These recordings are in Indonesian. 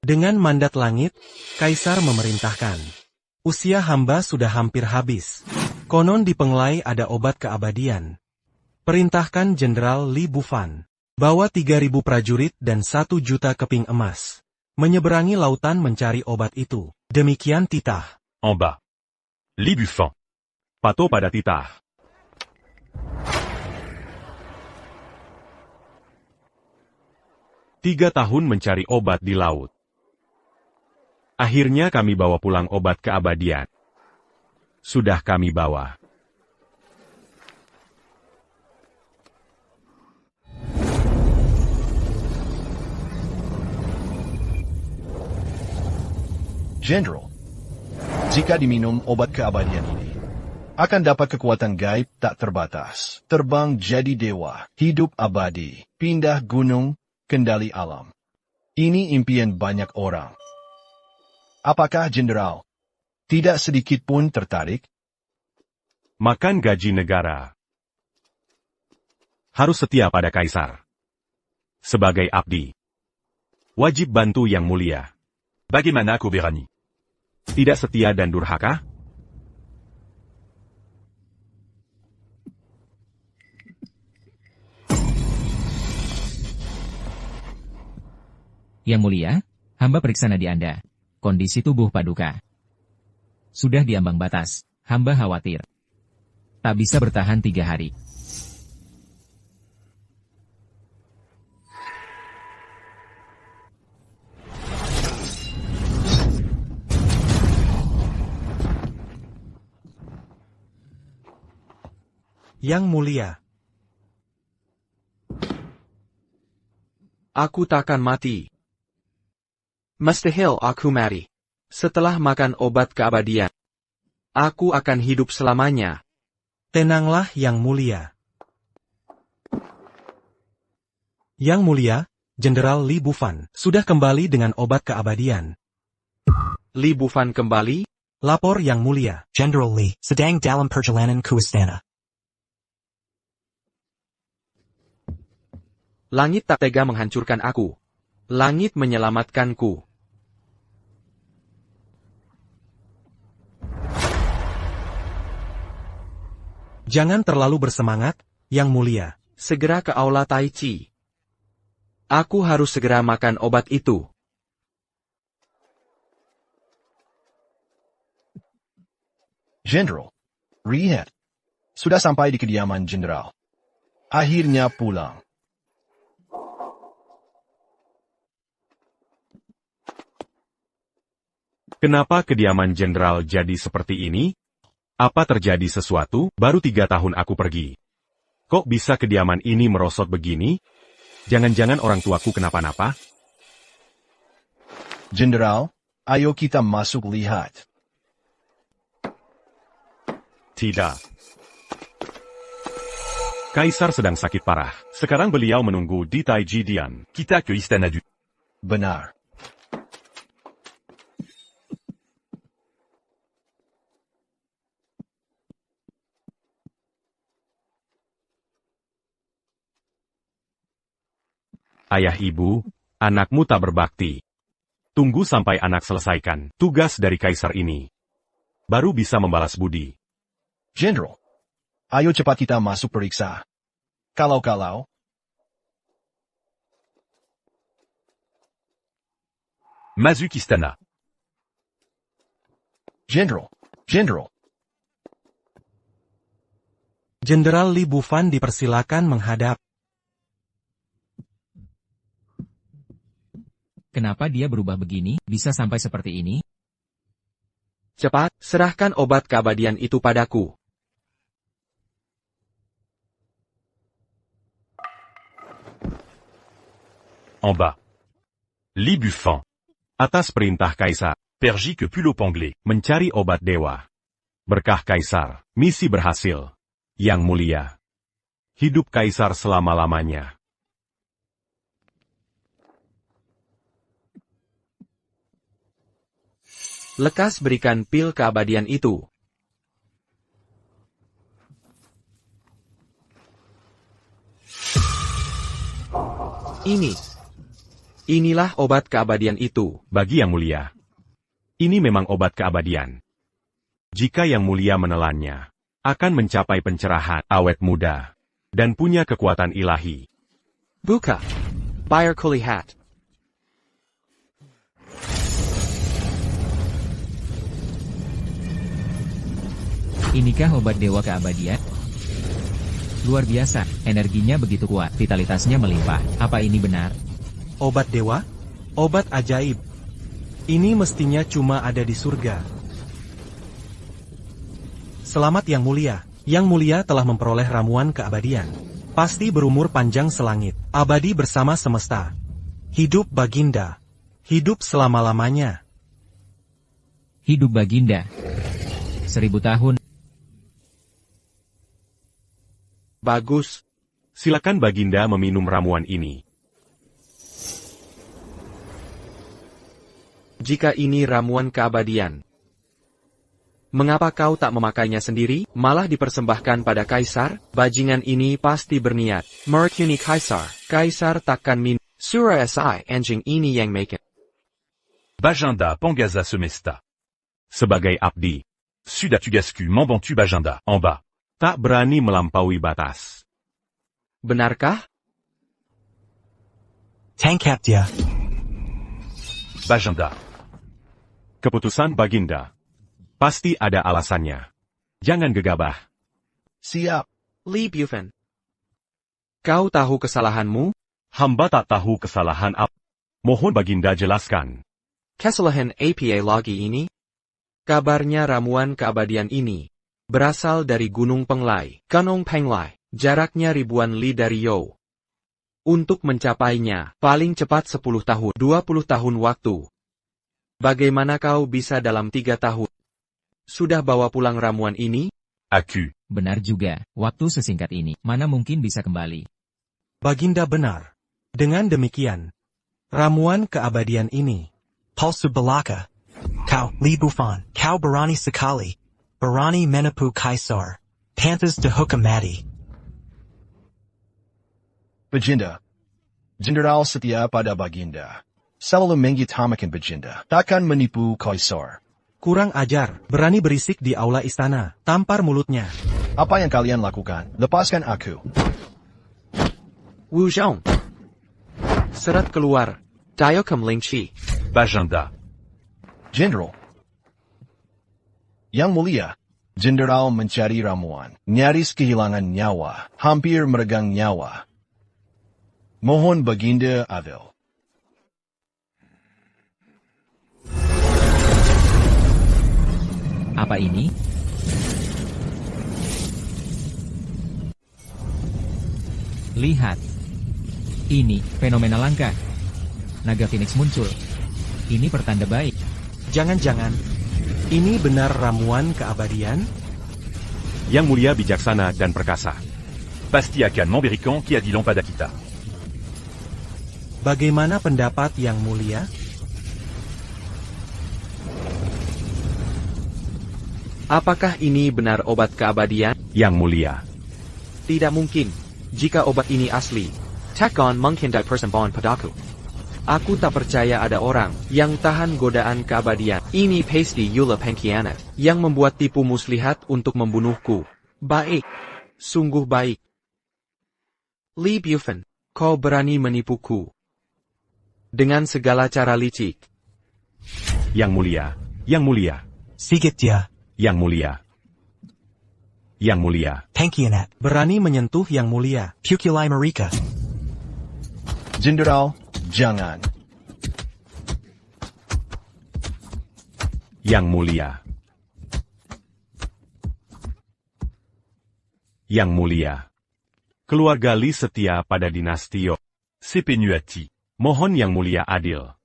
Dengan mandat langit, Kaisar memerintahkan. Usia hamba sudah hampir habis. Konon di Penglai ada obat keabadian. Perintahkan Jenderal Li Bufan. Bawa 3.000 prajurit dan 1 juta keping emas. Menyeberangi lautan mencari obat itu. Demikian titah. En bas. Li Bufan. Pato pada titah. Tiga tahun mencari obat di laut. Akhirnya kami bawa pulang obat keabadian. Sudah kami bawa. Jenderal, jika diminum obat keabadian ini, akan dapat kekuatan gaib tak terbatas, terbang jadi dewa, hidup abadi, pindah gunung, kendali alam. Ini impian banyak orang. Apakah Jenderal tidak sedikit pun tertarik? Makan gaji negara. Harus setia pada Kaisar. Sebagai abdi. Wajib bantu Yang Mulia. Bagaimana aku berani? Tidak setia dan durhaka? Yang Mulia, hamba periksa nadi Anda. Kondisi tubuh Paduka sudah di ambang batas. Hamba khawatir tak bisa bertahan 3 hari. Yang Mulia. Aku takkan mati. Mustahil aku mati. Setelah makan obat keabadian, aku akan hidup selamanya. Tenanglah Yang Mulia. Yang Mulia, Jenderal Li Bufan sudah kembali dengan obat keabadian. Li Bufan kembali? Lapor Yang Mulia. General Li, sedang dalam perjalanan ke istana. Langit tak tega menghancurkan aku. Langit menyelamatkanku. Jangan terlalu bersemangat, Yang Mulia. Segera ke Aula Tai Chi. Aku harus segera makan obat itu. Jenderal, lihat. Sudah sampai di kediaman Jenderal. Akhirnya pulang. Kenapa kediaman Jenderal jadi seperti ini? Apa terjadi sesuatu? Baru 3 tahun aku pergi. Kok bisa kediaman ini merosot begini? Jangan-jangan orang tuaku kenapa-napa? Jenderal, ayo kita masuk lihat. Tidak. Kaisar sedang sakit parah. Sekarang beliau menunggu di Taiji Dian. Kita ke istana du. Benar. Ayah ibu, anakmu tak berbakti. Tunggu sampai anak selesaikan tugas dari Kaisar ini. Baru bisa membalas budi. Jenderal, ayo cepat kita masuk periksa. Kalau-kalau. Masuk istana. Jenderal, Jenderal. Jenderal Li Bufan dipersilakan menghadap. Kenapa dia berubah begini, bisa sampai seperti ini? Cepat, serahkan obat keabadian itu padaku. En bas. Li Bufan. Atas perintah Kaisar, pergi ke Pulau Ponglé, mencari obat dewa. Berkah Kaisar, misi berhasil. Yang Mulia. Hidup Kaisar selama-lamanya. Lekas berikan pil keabadian itu. Inilah obat keabadian itu. Bagi Yang Mulia, ini memang obat keabadian. Jika Yang Mulia menelannya, akan mencapai pencerahan, awet muda, dan punya kekuatan ilahi. Buka. Bayar kulihat. Inikah obat dewa keabadian? Luar biasa, energinya begitu kuat, vitalitasnya melimpah. Apa ini benar? Obat dewa? Obat ajaib. Ini mestinya cuma ada di surga. Selamat Yang Mulia. Yang Mulia telah memperoleh ramuan keabadian. Pasti berumur panjang selangit, abadi bersama semesta. Hidup Baginda. Hidup selama-lamanya. Hidup Baginda. 1000 tahun. Bagus. Silakan Baginda meminum ramuan ini. Jika ini ramuan keabadian, mengapa kau tak memakainya sendiri, malah dipersembahkan pada Kaisar? Bajingan ini pasti berniat merekuni Kaisar. Kaisar takkan minum. Surah SI anjing ini yang make it. Bajinda Pangaza Semesta. Sebagai abdi, sudah tugasku membantu Bajinda en bas. Tak berani melampaui batas. Benarkah? Tangkap dia. Bajinda. Keputusan Baginda. Pasti ada alasannya. Jangan gegabah. Siap. Li Bufan. Kau tahu kesalahanmu? Hamba tak tahu kesalahan apa. Mohon Baginda jelaskan. Kesalahan APA lagi ini? Kabarnya ramuan keabadian ini berasal dari Gunung Penglai, Gunung Penglai, jaraknya ribuan li dari Yo. Untuk mencapainya, paling cepat 10 tahun, 20 tahun waktu. Bagaimana kau bisa dalam 3 tahun? Sudah bawa pulang ramuan ini? Aku. Benar juga, waktu sesingkat ini, mana mungkin bisa kembali. Baginda benar. Dengan demikian, ramuan keabadian ini, Pulsu Balaka. Kau Li Bufan. Kau Barani Sekali. Barani Menapu Kaisar. Pantas de Hukamati. Baginda. Jenderal setia pada Baginda. Selalu mengutamakan Baginda. Takkan menipu Kaisar. kurang ajar, berani berisik di aula istana, tampar mulutnya. Apa yang kalian lakukan? Lepaskan aku. Wu Zhong. Serat keluar. Diokam Lingqi. Bajinda. Jenderal. Yang Mulia. Jenderal mencari ramuan. Nyaris kehilangan nyawa. Hampir meregang nyawa. Mohon Baginda adil. Apa ini? Lihat. Ini, fenomena langka. Naga Phoenix muncul. Ini pertanda baik. Jangan-jangan, ini benar ramuan keabadian? Yang Mulia bijaksana dan perkasa. Pasti akan memberikan keadilan pada kita. Bagaimana pendapat Yang Mulia? Apakah ini benar obat keabadian? Yang Mulia. Tidak mungkin. Jika obat ini asli, takkan menghindar persembahan padaku. Aku tak percaya ada orang yang tahan godaan keabadian. Ini pasti Yula pengkhianat yang membuat tipu muslihat untuk membunuhku. Baik. Sungguh baik. Li Bufan, kau berani menipuku. Dengan segala cara licik. Yang Mulia. Yang Mulia. Sigit dia. Yang Mulia. Yang Mulia. Pengkhianat. Berani menyentuh Yang Mulia. Pukulai Marika. Jenderal, jangan. Yang Mulia. Yang Mulia. Keluarga Li setia pada dinasti Yo. Sipinuati. Mohon Yang Mulia adil.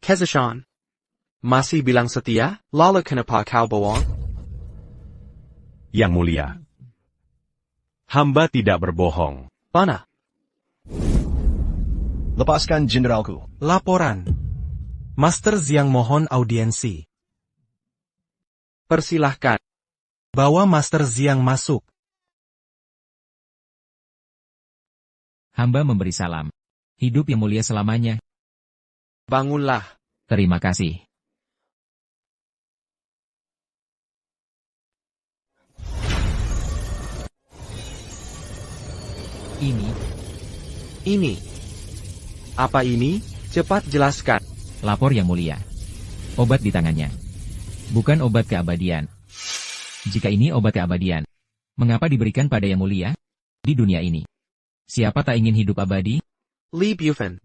Kezashan. Masih bilang setia? Lalu kenapa kau bohong? Yang Mulia. Hamba tidak berbohong. Mana? Lepaskan jenderalku. Laporan. Master Xiang mohon audiensi. Persilahkan. Bawa Master Xiang masuk. Hamba memberi salam. Hidup Yang Mulia selamanya. Bangunlah. Terima kasih. Ini. Apa ini? Cepat jelaskan. Lapor Yang Mulia. Obat di tangannya. Bukan obat keabadian. Jika ini obat keabadian, mengapa diberikan pada Yang Mulia? Di dunia ini, siapa tak ingin hidup abadi? Li Bufan.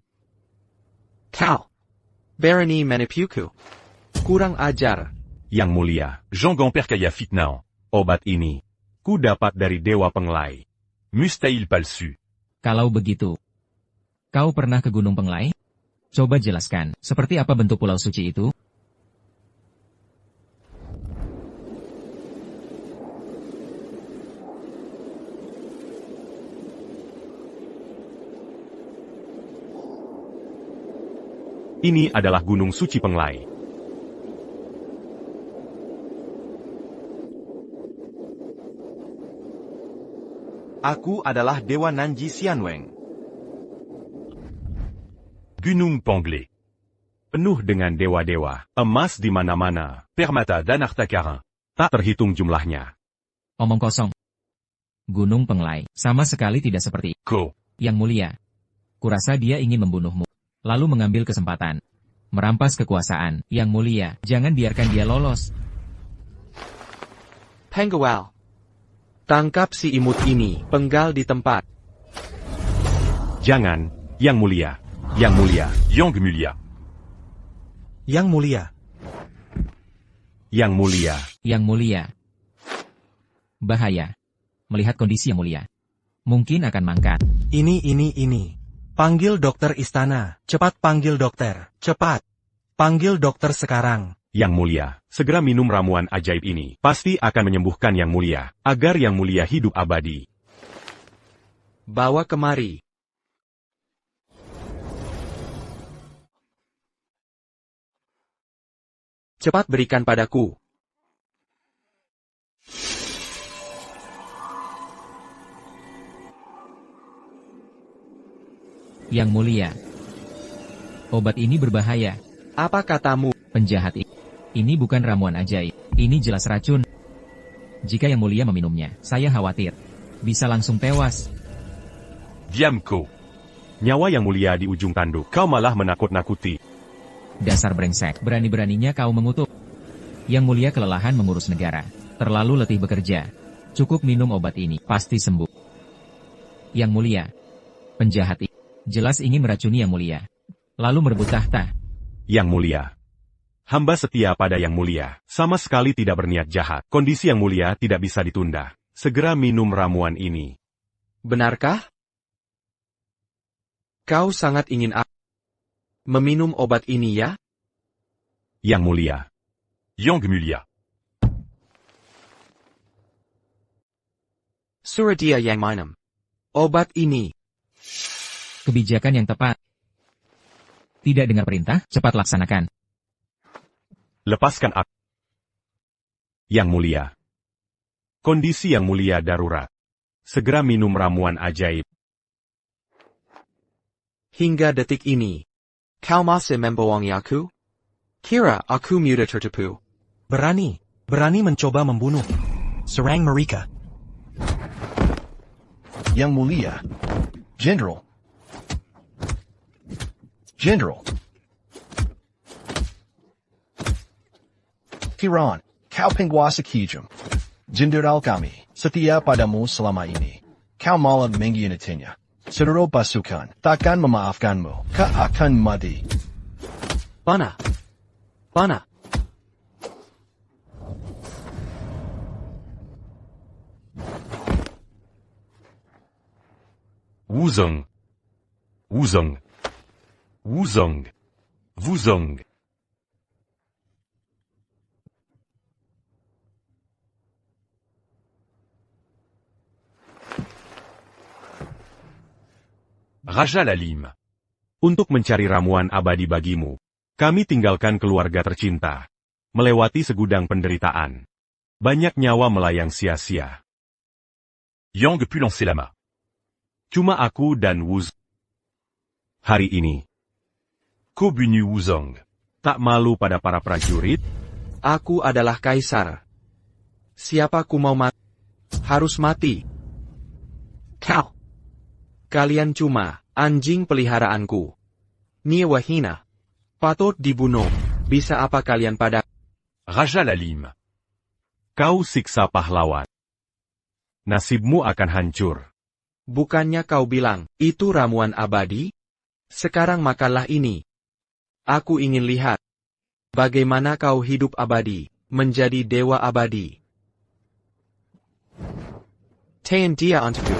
Kau. Barony Manipuku. Kurang ajar. Yang Mulia, Jongon Perkaya Fitnao. Obat ini, ku dapat dari Dewa Penglai. Mustahil palsu. Kalau begitu, kau pernah ke Gunung Penglai? Coba jelaskan, seperti apa bentuk pulau suci itu? Ini adalah Gunung Suci Penglai. Aku adalah Dewa Nanji Xianweng. Gunung Penglai. Penuh dengan dewa-dewa, emas di mana-mana, permata dan harta karun. Tak terhitung jumlahnya. Omong kosong. Gunung Penglai, sama sekali tidak seperti Ko. Yang Mulia. Kurasa dia ingin membunuhmu. Lalu mengambil kesempatan. Merampas kekuasaan. Yang Mulia, jangan biarkan dia lolos. Penggawal. Tangkap si imut ini, penggal di tempat. Jangan, Yang Mulia. Yang Mulia, Yang Mulia. Yang Mulia. Yang Mulia. Yang Mulia. Bahaya. Melihat kondisi Yang Mulia. Mungkin akan mangkat. Ini. Panggil dokter istana. Cepat panggil dokter. Cepat. Panggil dokter sekarang. Yang Mulia, segera minum ramuan ajaib ini. Pasti akan menyembuhkan Yang Mulia, agar Yang Mulia hidup abadi. Bawa kemari. Cepat berikan padaku. Yang Mulia. Obat ini berbahaya. Apa katamu? Penjahat ini bukan ramuan ajaib. Ini jelas racun. Jika Yang Mulia meminumnya, saya khawatir bisa langsung tewas. Diam kau. Nyawa Yang Mulia di ujung tanduk. Kau malah menakut-nakuti. Dasar brengsek, berani-beraninya kau mengutuk. Yang Mulia kelelahan mengurus negara. Terlalu letih bekerja. Cukup minum obat ini, pasti sembuh. Yang Mulia. Penjahat ini jelas ingin meracuni Yang Mulia. Lalu merebut tahta. Yang Mulia. Hamba setia pada Yang Mulia, sama sekali tidak berniat jahat. Kondisi Yang Mulia tidak bisa ditunda. Segera minum ramuan ini. Benarkah? Kau sangat ingin meminum obat ini ya? Yang Mulia. Yang Mulia. Suradia yang minum. Obat ini. Kebijakan yang tepat. Tidak dengar perintah, cepat laksanakan. Lepaskan aku. Yang Mulia. Kondisi Yang Mulia darurat. Segera minum ramuan ajaib. Hingga detik ini, kau masih membohongi aku? Kira aku mudah tertipu. Berani mencoba membunuh. Sarang Marika. Yang Mulia. General. Kiran, kau penguasa Kijum. Jenderal kami, setia padamu selama ini. Kau malah mengkhianatinya. Seluruh pasukan takkan memaafkanmu. Kau akan mati. Bana. Wuzong. Raja Lalim. Untuk mencari ramuan abadi bagimu, kami tinggalkan keluarga tercinta. Melewati segudang penderitaan. Banyak nyawa melayang sia-sia. Yang pu lancer la main. Cuma aku dan Wuz. Hari ini. Kobunyu Wuzong. Tak malu pada para prajurit? Aku adalah kaisar. Siapa ku mau mati? Harus mati. Kau. Kalian cuma anjing peliharaanku. Niewahina. Patut dibunuh. Bisa apa kalian pada? Raja Lalim. Kau siksa pahlawan. Nasibmu akan hancur. Bukannya kau bilang, itu ramuan abadi? Sekarang makanlah ini. Aku ingin lihat. Bagaimana kau hidup abadi, menjadi dewa abadi. Tayan dia untukku.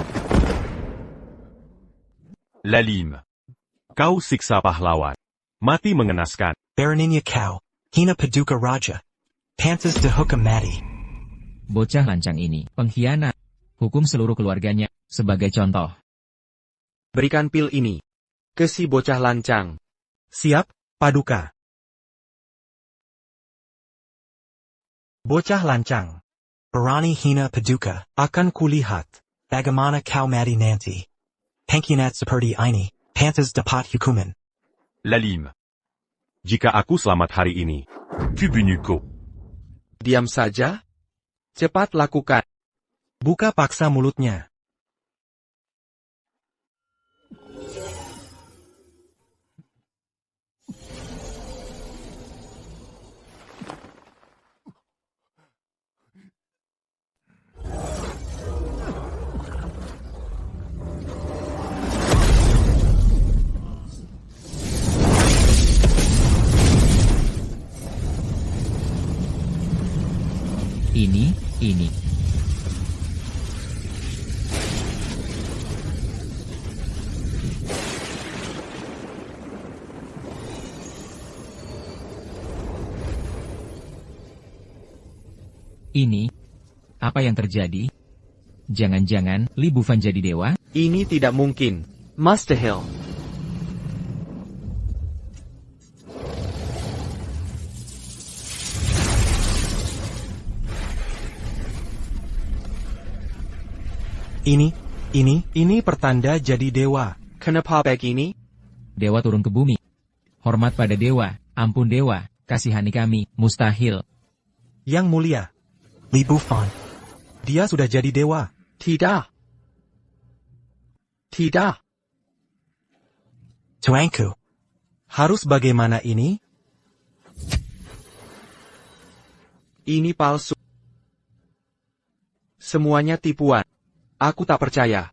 Lalim. Kau siksa pahlawan. Mati mengenaskan. Baraninya Kau, Hina Paduka Raja. Pantas de Hukamati. Bocah lancang ini, pengkhianat. Hukum seluruh keluarganya, sebagai contoh. Berikan pil ini. Ke si bocah lancang. Siap, Paduka. Bocah lancang. Barani Hina Paduka. Akan kulihat. Bagamana Kau Mati Nanti. Pengkhianat seperti ini. Pantas dapat hukuman. Lalim. Jika aku selamat hari ini, Kubunyuko. Diam saja? Cepat lakukan. Buka paksa mulutnya. Ini. Ini. Apa yang terjadi? Jangan-jangan Li Bufan jadi dewa? Ini tidak mungkin. Master Hill. Ini pertanda jadi dewa. Kenapa begini? Dewa turun ke bumi. Hormat pada dewa, ampun dewa, kasihani kami, mustahil. Yang mulia, Li Bufan. dia sudah jadi dewa. Tidak. Tidak. Tuanku. Harus bagaimana ini? Ini palsu. Semuanya tipuan. Aku tak percaya.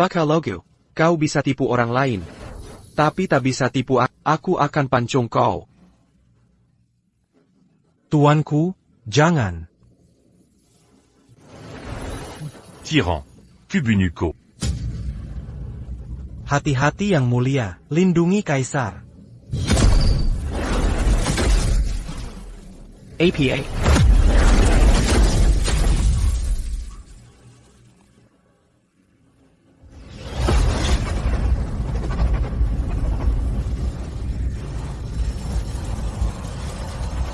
Bakalogu, kau bisa tipu orang lain. Tapi tak bisa tipu aku akan pancung kau. Tuanku, jangan. Tyran. Kubunyuko. Hati-hati yang mulia, lindungi kaisar. APA.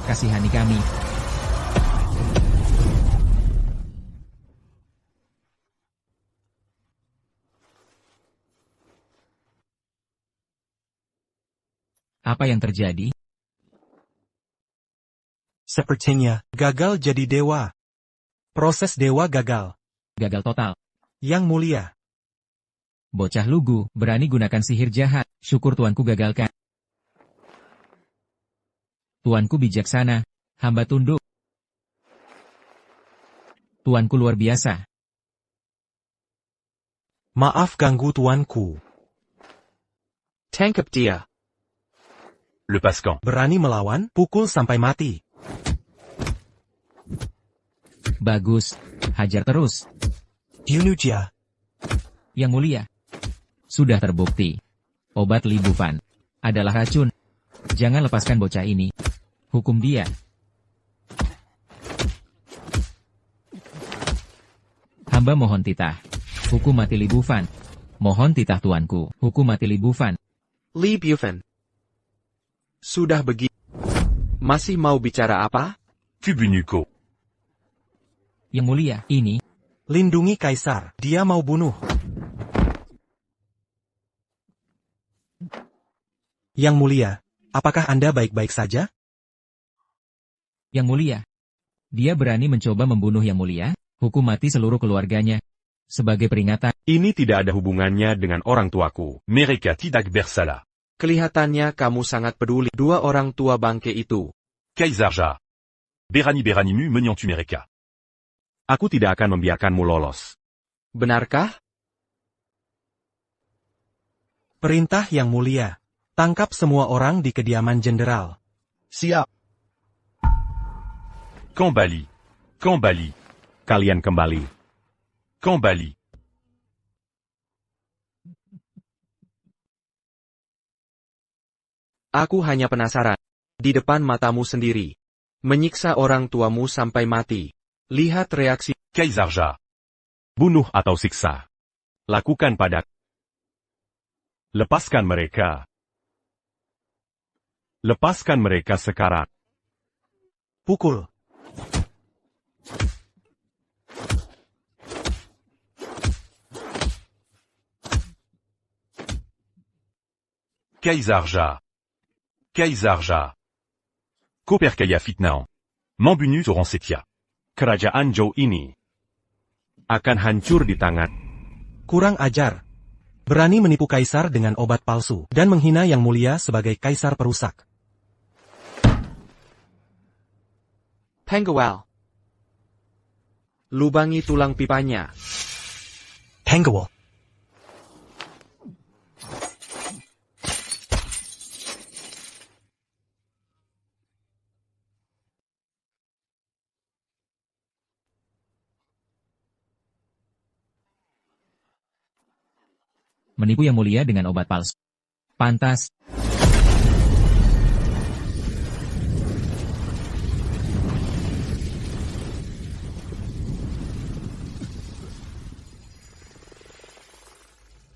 Kasihani kami. Apa yang terjadi? Sepertinya, Gagal jadi dewa. Proses dewa gagal. Gagal total. Yang mulia, Bocah lugu, berani gunakan sihir jahat. Syukur tuanku gagalkan. Tuanku bijaksana. Hamba tunduk. Tuanku luar biasa. maaf ganggu tuanku. Tangkap dia. Lepaskan. Berani melawan, pukul sampai mati. Bagus. Hajar terus. Yunuja. Yang mulia. Sudah terbukti. Obat Li Bufan adalah racun. Jangan lepaskan bocah ini. Hukum dia. Hamba mohon titah. Hukum mati Li Bufan. Mohon titah tuanku. Hukum mati Li Bufan. Li Bufan. Sudah begitu. Masih mau bicara apa? Kubunyuko. Yang mulia, ini. Lindungi kaisar, dia mau bunuh. Yang mulia, apakah Anda baik-baik saja? Yang Mulia. Dia berani mencoba membunuh Yang Mulia, hukum mati seluruh keluarganya. Sebagai peringatan, Ini tidak ada hubungannya dengan orang tuaku. Mereka tidak bersalah. Kelihatannya kamu sangat peduli. Dua orang tua bangke itu. Kaisar Ja. Berani-beranimu menyentuh mereka. Aku tidak akan membiarkanmu lolos. Benarkah? Perintah Yang Mulia. Tangkap semua orang di kediaman jenderal. Siap. Kembali. Kembali. Kalian kembali. Kembali. Aku hanya penasaran. Di depan matamu sendiri. Menyiksa orang tuamu sampai mati. Lihat reaksi. Kaisar Ja. Bunuh atau siksa. Lakukan pada. Lepaskan mereka. Lepaskan mereka sekarang. Pukul. Kaisar Ja. Kaisar Ja. Koperkaya fitnah. Membunu Toron Setia. Kerajaan Zhou ini akan hancur di tangan. Kurang ajar. Berani menipu kaisar dengan obat palsu dan menghina Yang Mulia sebagai kaisar perusak. Pengawal. Lubangi tulang pipanya. Pengawal. menipu Yang Mulia dengan obat palsu. Pantas.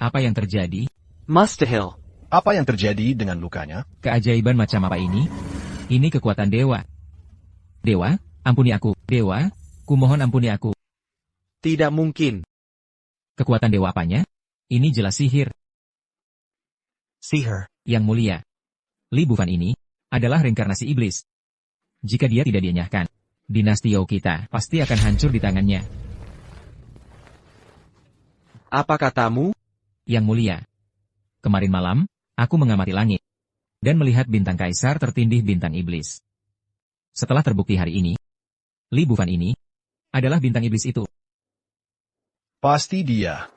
Apa yang terjadi? Mustahil. Apa yang terjadi dengan lukanya? Keajaiban macam apa ini? Ini kekuatan dewa. Dewa, ampuni aku. Dewa, kumohon ampuni aku. Tidak mungkin. Kekuatan dewa apanya? Ini jelas sihir. Sihir. Yang Mulia. Li Bufan ini adalah reinkarnasi iblis. Jika dia tidak dienyahkan, dinasti Yao kita pasti akan hancur di tangannya. Apa katamu? Yang Mulia. Kemarin malam, aku mengamati langit dan melihat bintang kaisar tertindih bintang iblis. Setelah terbukti hari ini, Li Bufan ini adalah bintang iblis itu. Pasti dia.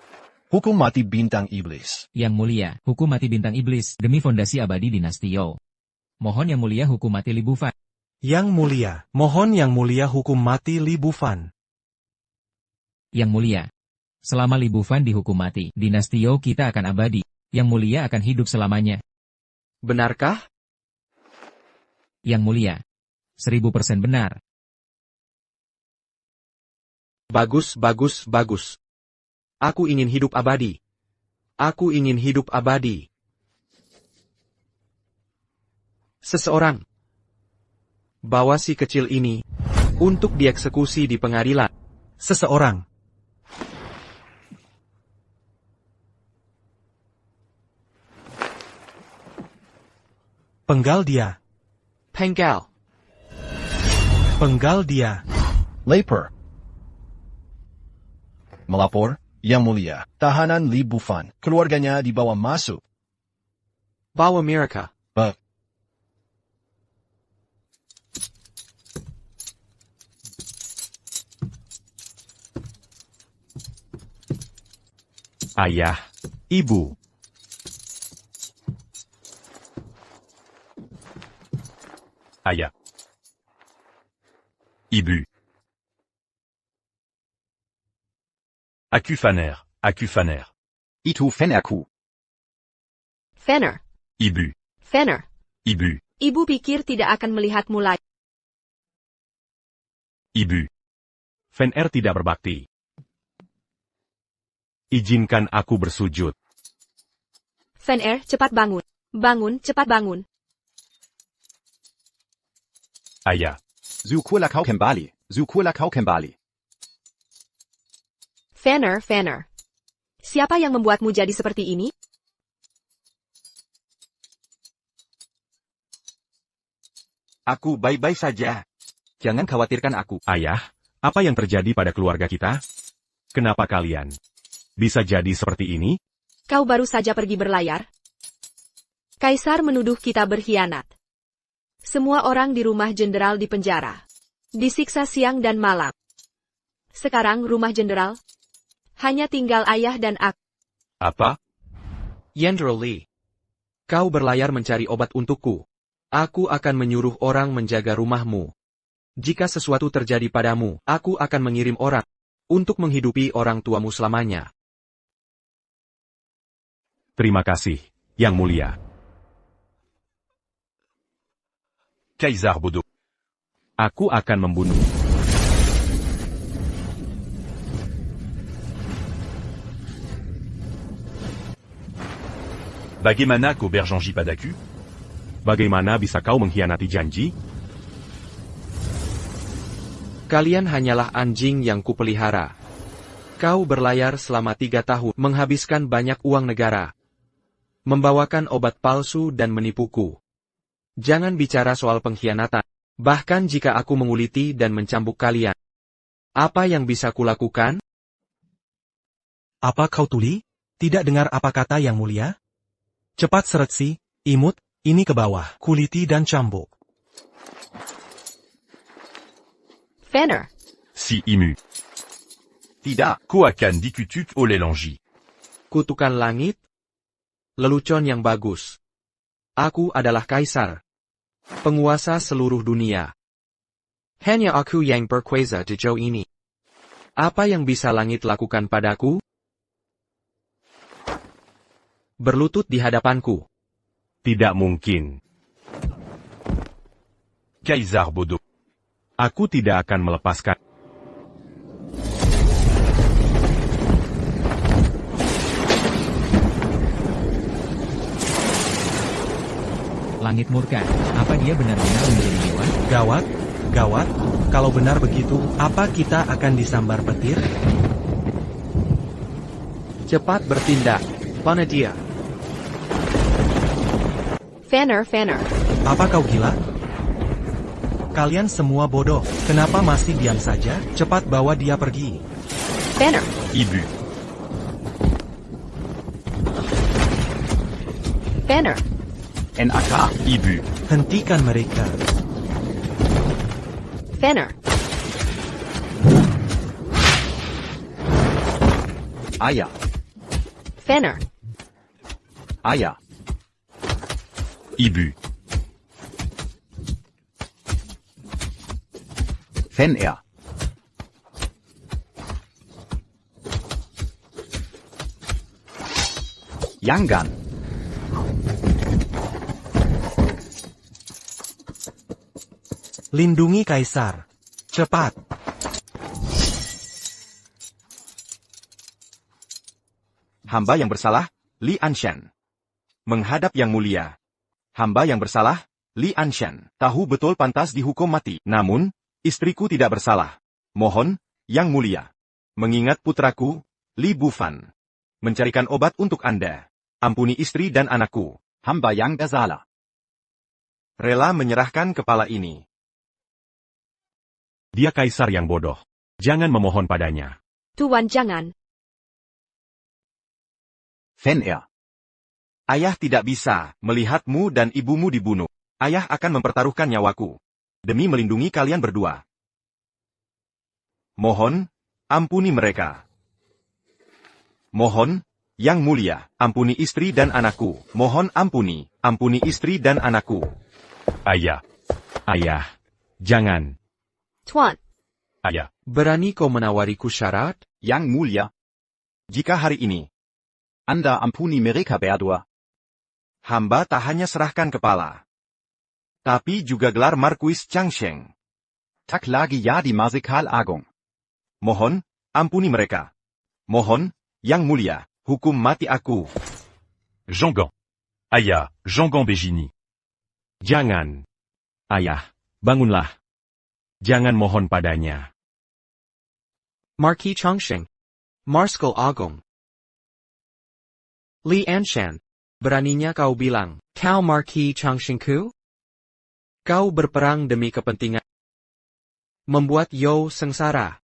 Hukum mati bintang iblis. Yang Mulia, hukum mati bintang iblis demi fondasi abadi dinasti Yao. Mohon Yang Mulia hukum mati Li Bufan. Yang Mulia, mohon Yang Mulia hukum mati Li Bufan. Yang Mulia, selama Li Bufan dihukum mati, dinasti Yao kita akan abadi. Yang Mulia akan hidup selamanya. Benarkah? Yang Mulia, 1000% benar. Bagus, bagus, bagus. Aku ingin hidup abadi. Aku ingin hidup abadi. Seseorang. Bawa si kecil ini untuk dieksekusi di pengadilan. Seseorang. Penggal dia. Penggal. Penggal dia. Lapor. Melapor, Yang Mulia, tahanan Li Bufan, keluarganya dibawa masuk. Bawa mereka. Ayah, ibu. Ayah. Ibu. Akufaner, Akufaner. Itu Fenerku. Fenner. Ibu. Fenner. Ibu. Ibu pikir tidak akan melihatmu lagi. Ibu. Fener tidak berbakti. Izinkan aku bersujud. Fenner, cepat bangun. Bangun, cepat bangun. Ayah. Zukula kau kembali. Zukula kau kembali. Fenner, Fenner. Siapa yang membuatmu jadi seperti ini? Aku baik-baik saja. Jangan khawatirkan aku. Ayah, apa yang terjadi pada keluarga kita? Kenapa kalian bisa jadi seperti ini? Kau baru saja pergi berlayar? Kaisar menuduh kita berkhianat. Semua orang di rumah jenderal dipenjara. Disiksa siang dan malam. Sekarang rumah jenderal hanya tinggal ayah dan aku. Apa? Jenderal Lee. Kau berlayar mencari obat untukku. Aku akan menyuruh orang menjaga rumahmu. Jika sesuatu terjadi padamu, aku akan mengirim orang untuk menghidupi orang tuamu selamanya. Terima kasih, Yang Mulia. Kaisar bodoh. Aku akan membunuh. Bagaimana kau berjanji padaku? Bagaimana bisa kau mengkhianati janji? Kalian hanyalah anjing yang kupelihara. Kau berlayar selama 3 tahun, menghabiskan banyak uang negara, membawakan obat palsu dan menipuku. Jangan bicara soal pengkhianatan. Bahkan jika aku menguliti dan mencambuk kalian, apa yang bisa kulakukan? Apa kau tuli? Tidak dengar apa kata Yang Mulia? Cepat Seretsi, imut, ini ke bawah, kuliti dan cambuk. Fenner, Si imu. Tidak. Kau akan dikutuk oleh Langi. Kutukan langit? Lelucon yang bagus. Aku adalah kaisar, penguasa seluruh dunia. Hanya aku yang berkuasa di jauh ini. Apa yang bisa langit lakukan padaku? Berlutut di hadapanku. Tidak mungkin. Kaisar bodoh. Aku tidak akan melepaskan. Langit murka, apa dia benar-benar menjadi dewa? Gawat, gawat, kalau benar begitu, apa kita akan disambar petir? Cepat bertindak, panah dia. Fenner, Fenner. Apa kau gila? Kalian semua bodoh, kenapa masih diam saja? Cepat bawa dia pergi. Fenner, Ibu. Fenner, NAK. Ibu. Hentikan mereka. Fenner, Ayah. Fenner, Ayah. Ibu. Fenner. Yangan. Lindungi Kaisar. Cepat. Hamba yang bersalah, Li Anshan. Menghadap Yang Mulia. Hamba yang bersalah, Li Anshan. Tahu betul pantas dihukum mati. Namun, istriku tidak bersalah. Mohon, Yang Mulia. Mengingat putraku, Li Bufan. Mencarikan obat untuk Anda. Ampuni istri dan anakku. Hamba yang bersalah. Rela menyerahkan kepala ini. Dia kaisar yang bodoh. Jangan memohon padanya. Tuan jangan. Fenner. Ayah tidak bisa melihatmu dan ibumu dibunuh. Ayah akan mempertaruhkan nyawaku. Demi melindungi kalian berdua. Mohon, ampuni mereka. Mohon, Yang Mulia, ampuni istri dan anakku. Mohon ampuni istri dan anakku. Ayah. Ayah, jangan. Tuan, Ayah. Berani kau menawariku syarat? Yang Mulia. Jika hari ini, Anda ampuni mereka berdua. hamba tak hanya serahkan kepala, tapi juga gelar Marquis Changsheng. Tak lagi ya di Mazikal Agung. Mohon, ampuni mereka. Mohon, Yang Mulia, hukum mati aku. Jangan. Ayah, Jangan Begini. Jangan. Ayah, bangunlah. Jangan mohon padanya. Marquis Chongsheng. Marskal Agung. Li Anshan. Beraninya kau bilang, kau Marquis Chongshengku? Kau berperang demi kepentingan. Membuat You sengsara.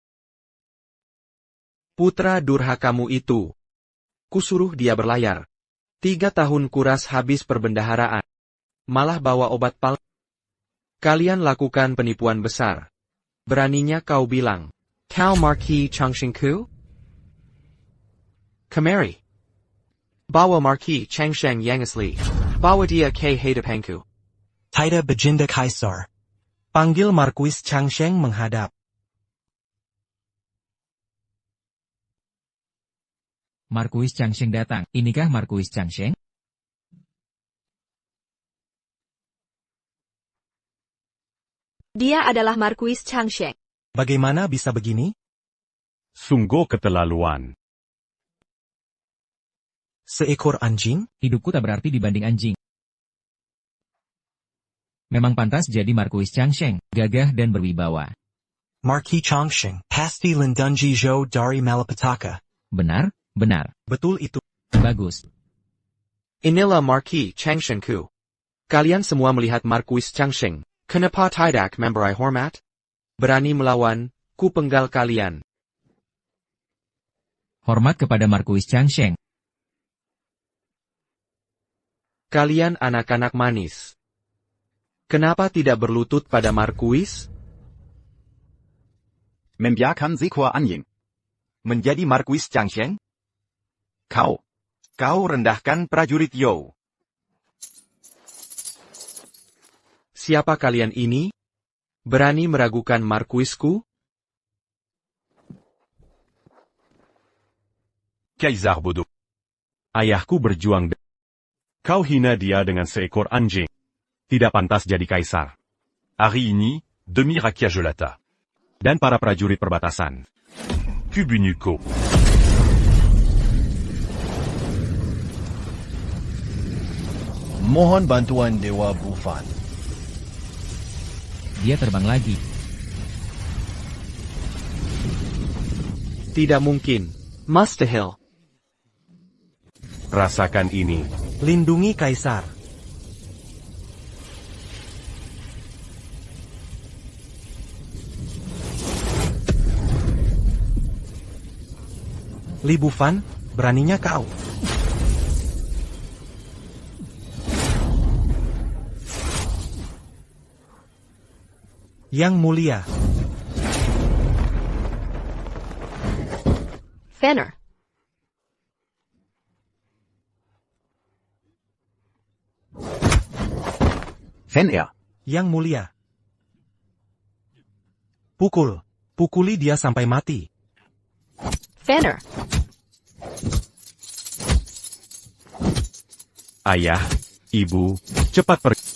Putra durhakamu itu. Kusuruh dia berlayar. 3 tahun kuras habis perbendaharaan. Malah bawa obat palsu. Kalian lakukan penipuan besar. Beraninya kau bilang, kau Marquis Changshengku? Kemari. Bawa Marquis Changsheng yang asli. Bawa dia ke hadapanku. Taida Bajinda Kaisar. Panggil Marquis Changsheng menghadap. Marquis Changsheng datang. Inikah Marquis Changsheng? Dia adalah Marquis Changsheng. Bagaimana bisa begini? Sungguh keterlaluan. Seekor anjing? Hidupku tak berarti dibanding anjing. Memang pantas jadi Marquis Changsheng, gagah dan berwibawa. Marquis Changsheng, pasti lindungi jo dari malapetaka. Benar, benar. Betul itu. Bagus. Inilah Marquis Changshengku. Kalian semua melihat Marquis Changsheng. Kenapa tidak memberi hormat? Berani melawan, ku penggal kalian. Hormat kepada Marquis Changsheng. Kalian anak-anak manis. Kenapa tidak berlutut pada Marquis? Membiarkan seekor anjing. Menjadi Marquis Changsheng? Kau rendahkan prajurit You. Siapa kalian ini? Berani meragukan Marquisku? Kaisar bodoh. Ayahku berjuang. Kau hina dia dengan seekor anjing. Tidak pantas jadi kaisar. Hari ini, demi Rakia Jelata. Dan para prajurit perbatasan. Kubunuko. Mohon bantuan Dewa Bufan. Dia terbang lagi. Tidak mungkin. Mustahil. Rasakan ini. Lindungi Kaisar. Li Bufan, beraninya kau. Yang mulia. Fenner. Fenner. Yang mulia. Pukuli dia sampai mati. Fenner. Ayah, ibu, cepat pergi.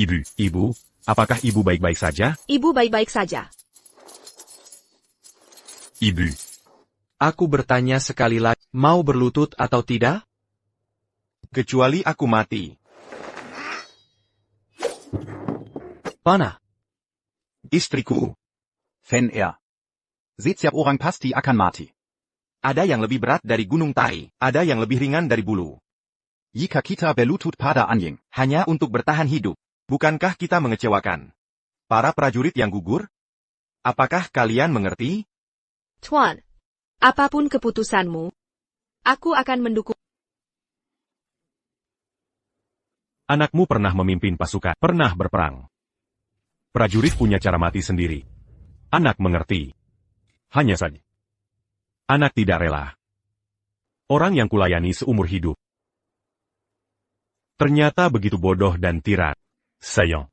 Ibu, apakah ibu baik-baik saja? Ibu baik-baik saja. Ibu. Aku bertanya sekali lagi, mau berlutut atau tidak? Kecuali aku mati. Mana? Istriku. Fenner. Setiap orang pasti akan mati. Ada yang lebih berat dari gunung tai, ada yang lebih ringan dari bulu. Jika kita berlutut pada anjing, Hanya untuk bertahan hidup. Bukankah kita mengecewakan para prajurit yang gugur? Apakah kalian mengerti? Tuan. Apapun keputusanmu, aku akan mendukung. Anakmu pernah memimpin pasukan, pernah berperang. Prajurit punya cara mati sendiri. Anak mengerti. Hanya saja. Anak tidak rela. Orang yang kulayani seumur hidup. Ternyata begitu bodoh dan tiran. Sayang.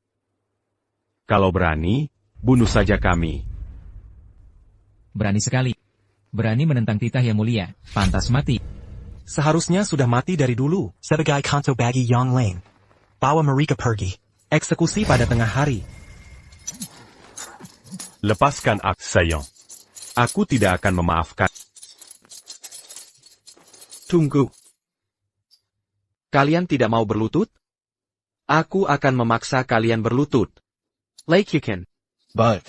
Kalau berani, bunuh saja kami. Berani sekali. Berani menentang titah yang mulia. Pantas mati. Seharusnya sudah mati dari dulu. Sebagai kanto bagi yang lain. Bawa mereka pergi. Eksekusi pada tengah hari. Lepaskan aku, sayang. Aku tidak akan memaafkan. Tunggu. Kalian tidak mau berlutut? Aku akan memaksa kalian berlutut. Laikiken. But,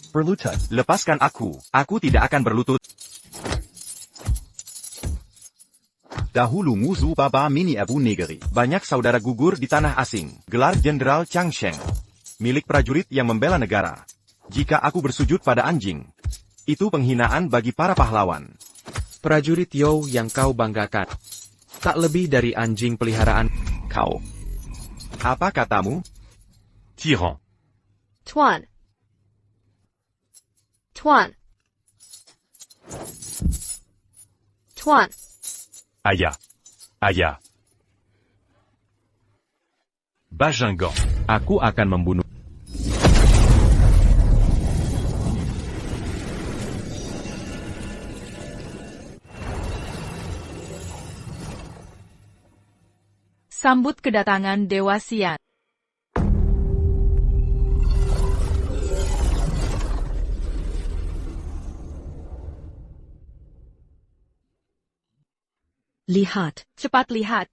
berlutut. Lepaskan aku tidak akan berlutut. Dahulu musuh Baba Mini Abu Negeri. Banyak saudara gugur di tanah asing. Gelar Jenderal Chang Sheng. Milik prajurit yang membela negara. Jika aku bersujud pada anjing, itu penghinaan bagi para pahlawan. Prajurit Yo yang kau banggakan. Tak lebih dari anjing peliharaan. Kau. Apa katamu? Tyran. Tuan. Tuan. Tuan. Aya. Aya. Bajingan. Aku akan membunuh. Sambut kedatangan Dewa Xian. Lihat. Cepat lihat.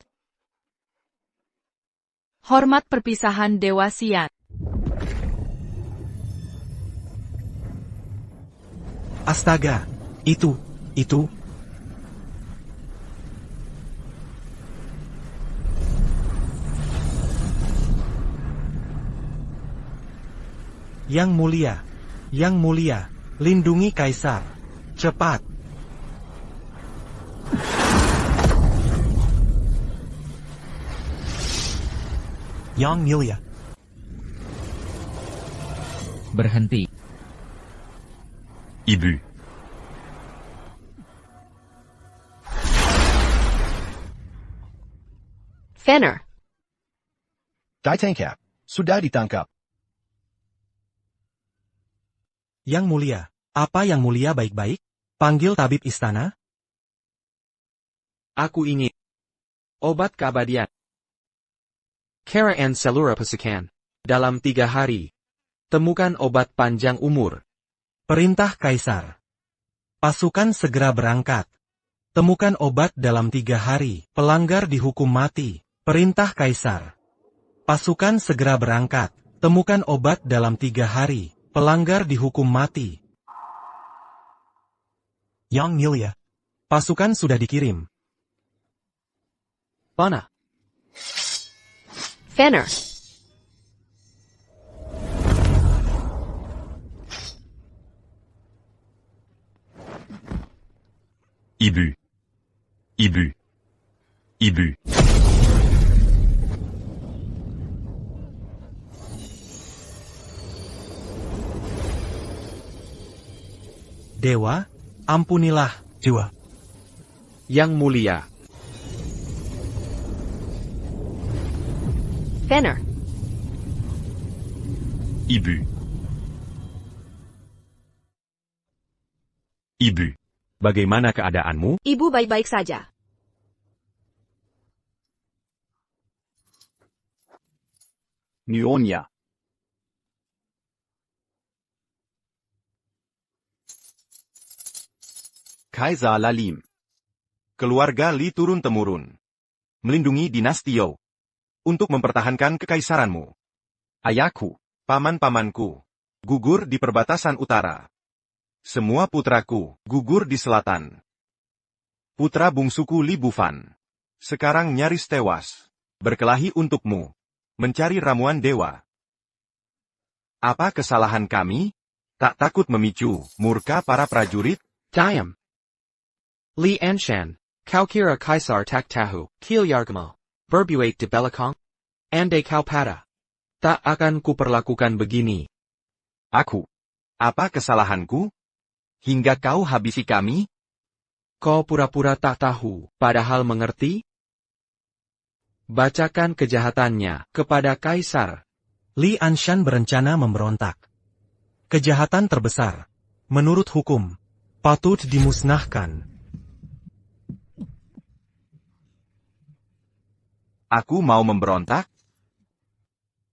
Hormat perpisahan Dewa Xian. Astaga, itu. Yang mulia, lindungi Kaisar. Cepat. Yang Mulia. Berhenti. Ibu. Fenner. Ditangkap. Sudah ditangkap. Yang mulia, apa yang mulia baik-baik? Panggil tabib istana? Aku ingin obat keabadian. Kara and Selura Pesukan. Dalam 3 hari. Temukan obat panjang umur. Perintah Kaisar. Pasukan segera berangkat. Temukan obat dalam 3 hari. Pelanggar dihukum mati. Perintah Kaisar. Pasukan segera berangkat. Temukan obat dalam 3 hari. Pelanggar dihukum mati. Yang Mulia. Pasukan sudah dikirim. Mana? Fenner. Ibu. Ibu. Ibu. Dewa, ampunilah. Dua. Yang mulia. Fenner. Ibu. Ibu. Bagaimana keadaanmu? Ibu baik-baik saja. Nyonya. Kaisar Lalim. Keluarga Li turun-temurun. Melindungi dinasti Yo. Untuk mempertahankan kekaisaranmu. Ayahku, paman-pamanku, gugur di perbatasan utara. Semua putraku, gugur di selatan. Putra bungsuku Li Bufan. Sekarang nyaris tewas. Berkelahi untukmu. Mencari ramuan dewa. Apa kesalahan kami? Tak takut memicu murka para prajurit? Diam. Li Anshan. Kau kira Kaisar tak tahu. Kilyargamo. Berbuat di belakang. Andai kau pada. Tak akan kuperlakukan begini. Aku. Apa kesalahanku? Hingga kau habisi kami? Kau pura-pura tak tahu, padahal mengerti? Bacakan kejahatannya kepada Kaisar. Li Anshan berencana memberontak. Kejahatan terbesar. Menurut hukum. Patut dimusnahkan. Aku mau memberontak?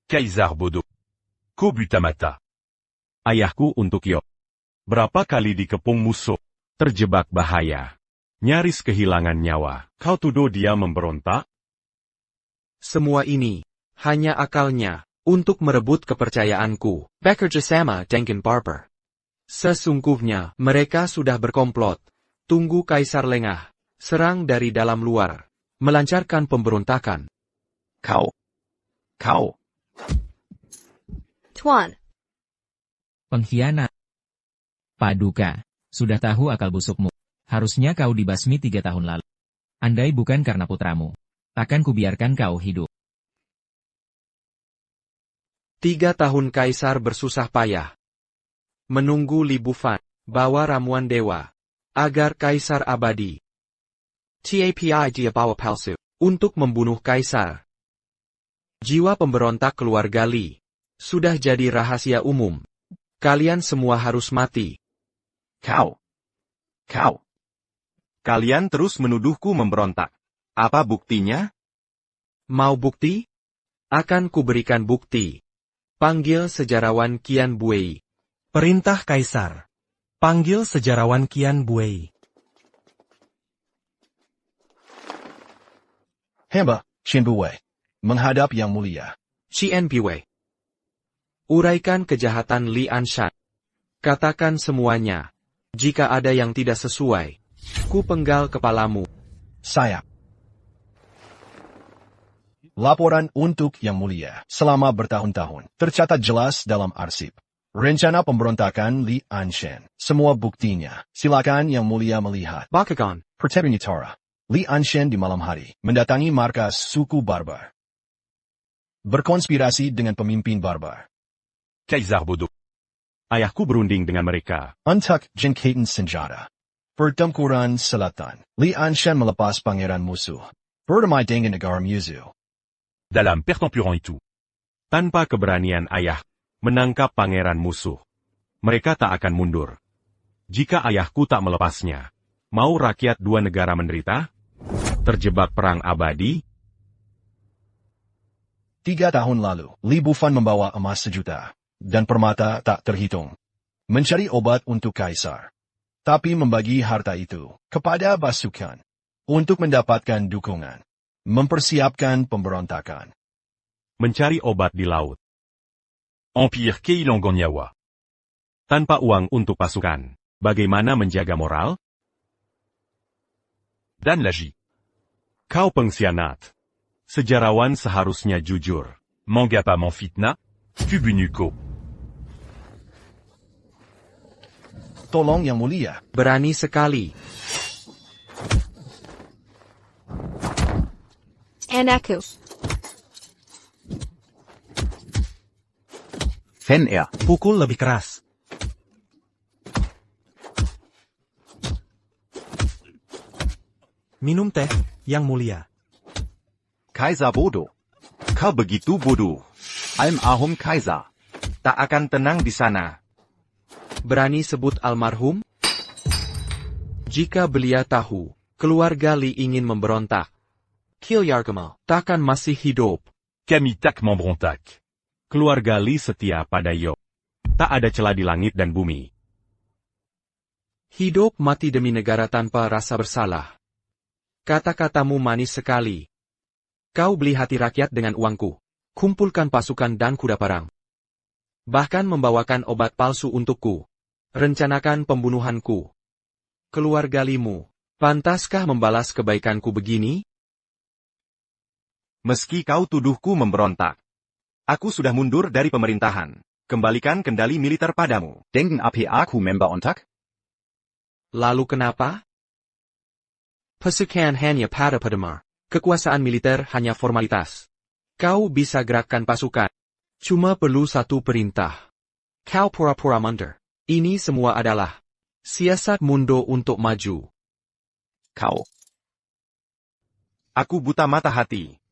Kaisar bodoh. Kobutamata. Ayahku untuk Yo. Berapa kali dikepung musuh? Terjebak bahaya. Nyaris kehilangan nyawa. Kau tuduh dia memberontak? Semua ini hanya akalnya untuk merebut kepercayaanku. Bekerja sama dengan Barber. Sesungguhnya, mereka sudah berkomplot. Tunggu Kaisar lengah. Serang dari dalam luar. Melancarkan pemberontakan. Kau. Tuan, Pengkhianat. Paduka, sudah tahu akal busukmu. Harusnya kau dibasmi 3 tahun lalu. Andai bukan karena putramu, takkan kubiarkan kau hidup. 3 tahun Kaisar bersusah payah. Menunggu Li Bufan, bawa ramuan dewa. Agar Kaisar abadi. Tapi dia bawa palsu, untuk membunuh Kaisar. Jiwa pemberontak keluarga Li. Sudah jadi rahasia umum. Kalian semua harus mati. Kau. Kalian terus menuduhku memberontak. Apa buktinya? Mau bukti? Akan kuberikan bukti. Panggil sejarawan Qian Buei. Perintah Kaisar. Panggil sejarawan Qian Buei. Hamba, Qian Buei. Menghadap Yang Mulia. Qian Buei. Uraikan kejahatan Li Anshan. Katakan semuanya. Jika ada yang tidak sesuai, ku penggal kepalamu. Sayap. Laporan untuk Yang Mulia selama bertahun-tahun tercatat jelas dalam arsip. Rencana pemberontakan Li Anshan. Semua buktinya. Silakan Yang Mulia melihat. Bakugan. Pertempuran Utara. Li Anshan di malam hari mendatangi markas suku Barbar. Berkonspirasi dengan pemimpin Barbar. Kaisar bodoh. Ayahku berunding dengan mereka. Untuk jangkauan senjata. Pertempuran Selatan. Li Anshan melepas pangeran musuh. Berdamai dengan negara musuh. Dalam pertempuran itu, tanpa keberanian ayah menangkap pangeran musuh, mereka tak akan mundur. Jika ayahku tak melepasnya, mau rakyat 2 negara menderita? Terjebak perang abadi? 3 tahun lalu, Li Bufan membawa emas 1 juta, dan permata tak terhitung. Mencari obat untuk Kaisar. Tapi membagi harta itu kepada pasukan untuk mendapatkan dukungan. Mempersiapkan pemberontakan. Mencari obat di laut. Empire Keilangonyawa. Tanpa uang untuk pasukan, bagaimana menjaga moral? Dan lagi. Kau pengkhianat. Sejarawan seharusnya jujur. Mengapa memfitnah? Kubunuko. Tolong Yang Mulia. Berani sekali. anakku. Fan er. Pukul lebih keras. Minum teh, Yang Mulia. Kaiser bodoh. Kau begitu bodoh. Almarhum Kaiser. Tak akan tenang di sana. Berani sebut almarhum? Jika beliau tahu, keluarga Li ingin memberontak, Kilyargamal takkan masih hidup. Kami tak memberontak. Keluarga Li setia pada Yo. Tak ada celah di langit dan bumi. Hidup mati demi negara tanpa rasa bersalah. Kata-katamu manis sekali. Kau beli hati rakyat dengan uangku. Kumpulkan pasukan dan kuda perang. Bahkan membawakan obat palsu untukku. Rencanakan pembunuhanku. Keluarga Limu, pantaskah membalas kebaikanku begini? Meski kau tuduhku memberontak, aku sudah mundur dari pemerintahan. Kembalikan kendali militer padamu. Denken AP aku memberontak? Lalu kenapa? Pasukan hanya pada pedemar. Kekuasaan militer hanya formalitas. Kau bisa gerakkan pasukan. Cuma perlu satu perintah. Kau pura-pura mundur. Ini semua adalah siasat Mundo untuk maju. Kau. Aku buta mata hati.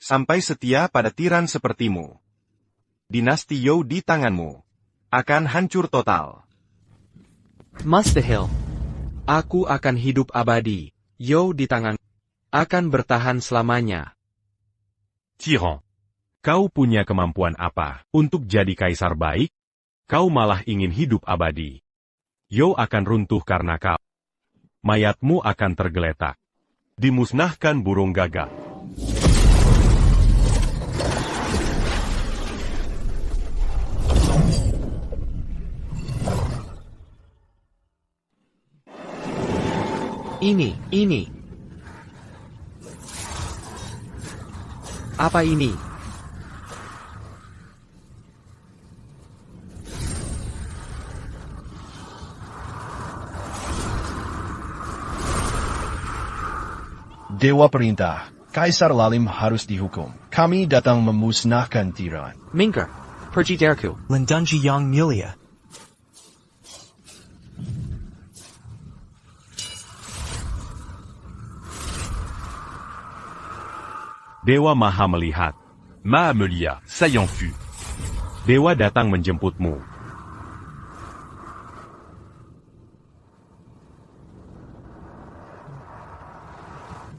Sampai setia pada tiran sepertimu. Dinasti Yo di tanganmu. Akan hancur total. Mustahil. Aku akan hidup abadi. Yo di tangan. Akan bertahan selamanya. Tyran. Kau punya kemampuan apa untuk jadi kaisar baik? Kau malah ingin hidup abadi. Yo akan runtuh karena kau. Mayatmu akan tergeletak. Dimusnahkan burung gagak. Ini. Apa ini? Dewa perintah, Kaisar Lalim harus dihukum. Kami datang memusnahkan tiran. Minker, pergi dariku. Lindunji Yang Mulia. Dewa Maha melihat. Ma Amelia, ça y en fut. Dewa datang menjemputmu.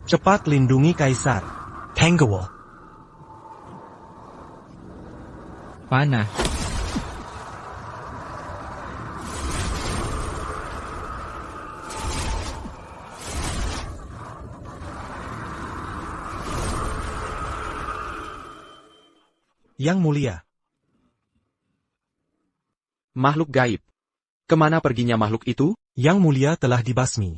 Cepat lindungi Kaisar. Tangawal. Panah. Yang Mulia. Makhluk gaib. Kemana perginya makhluk itu? Yang Mulia telah dibasmi.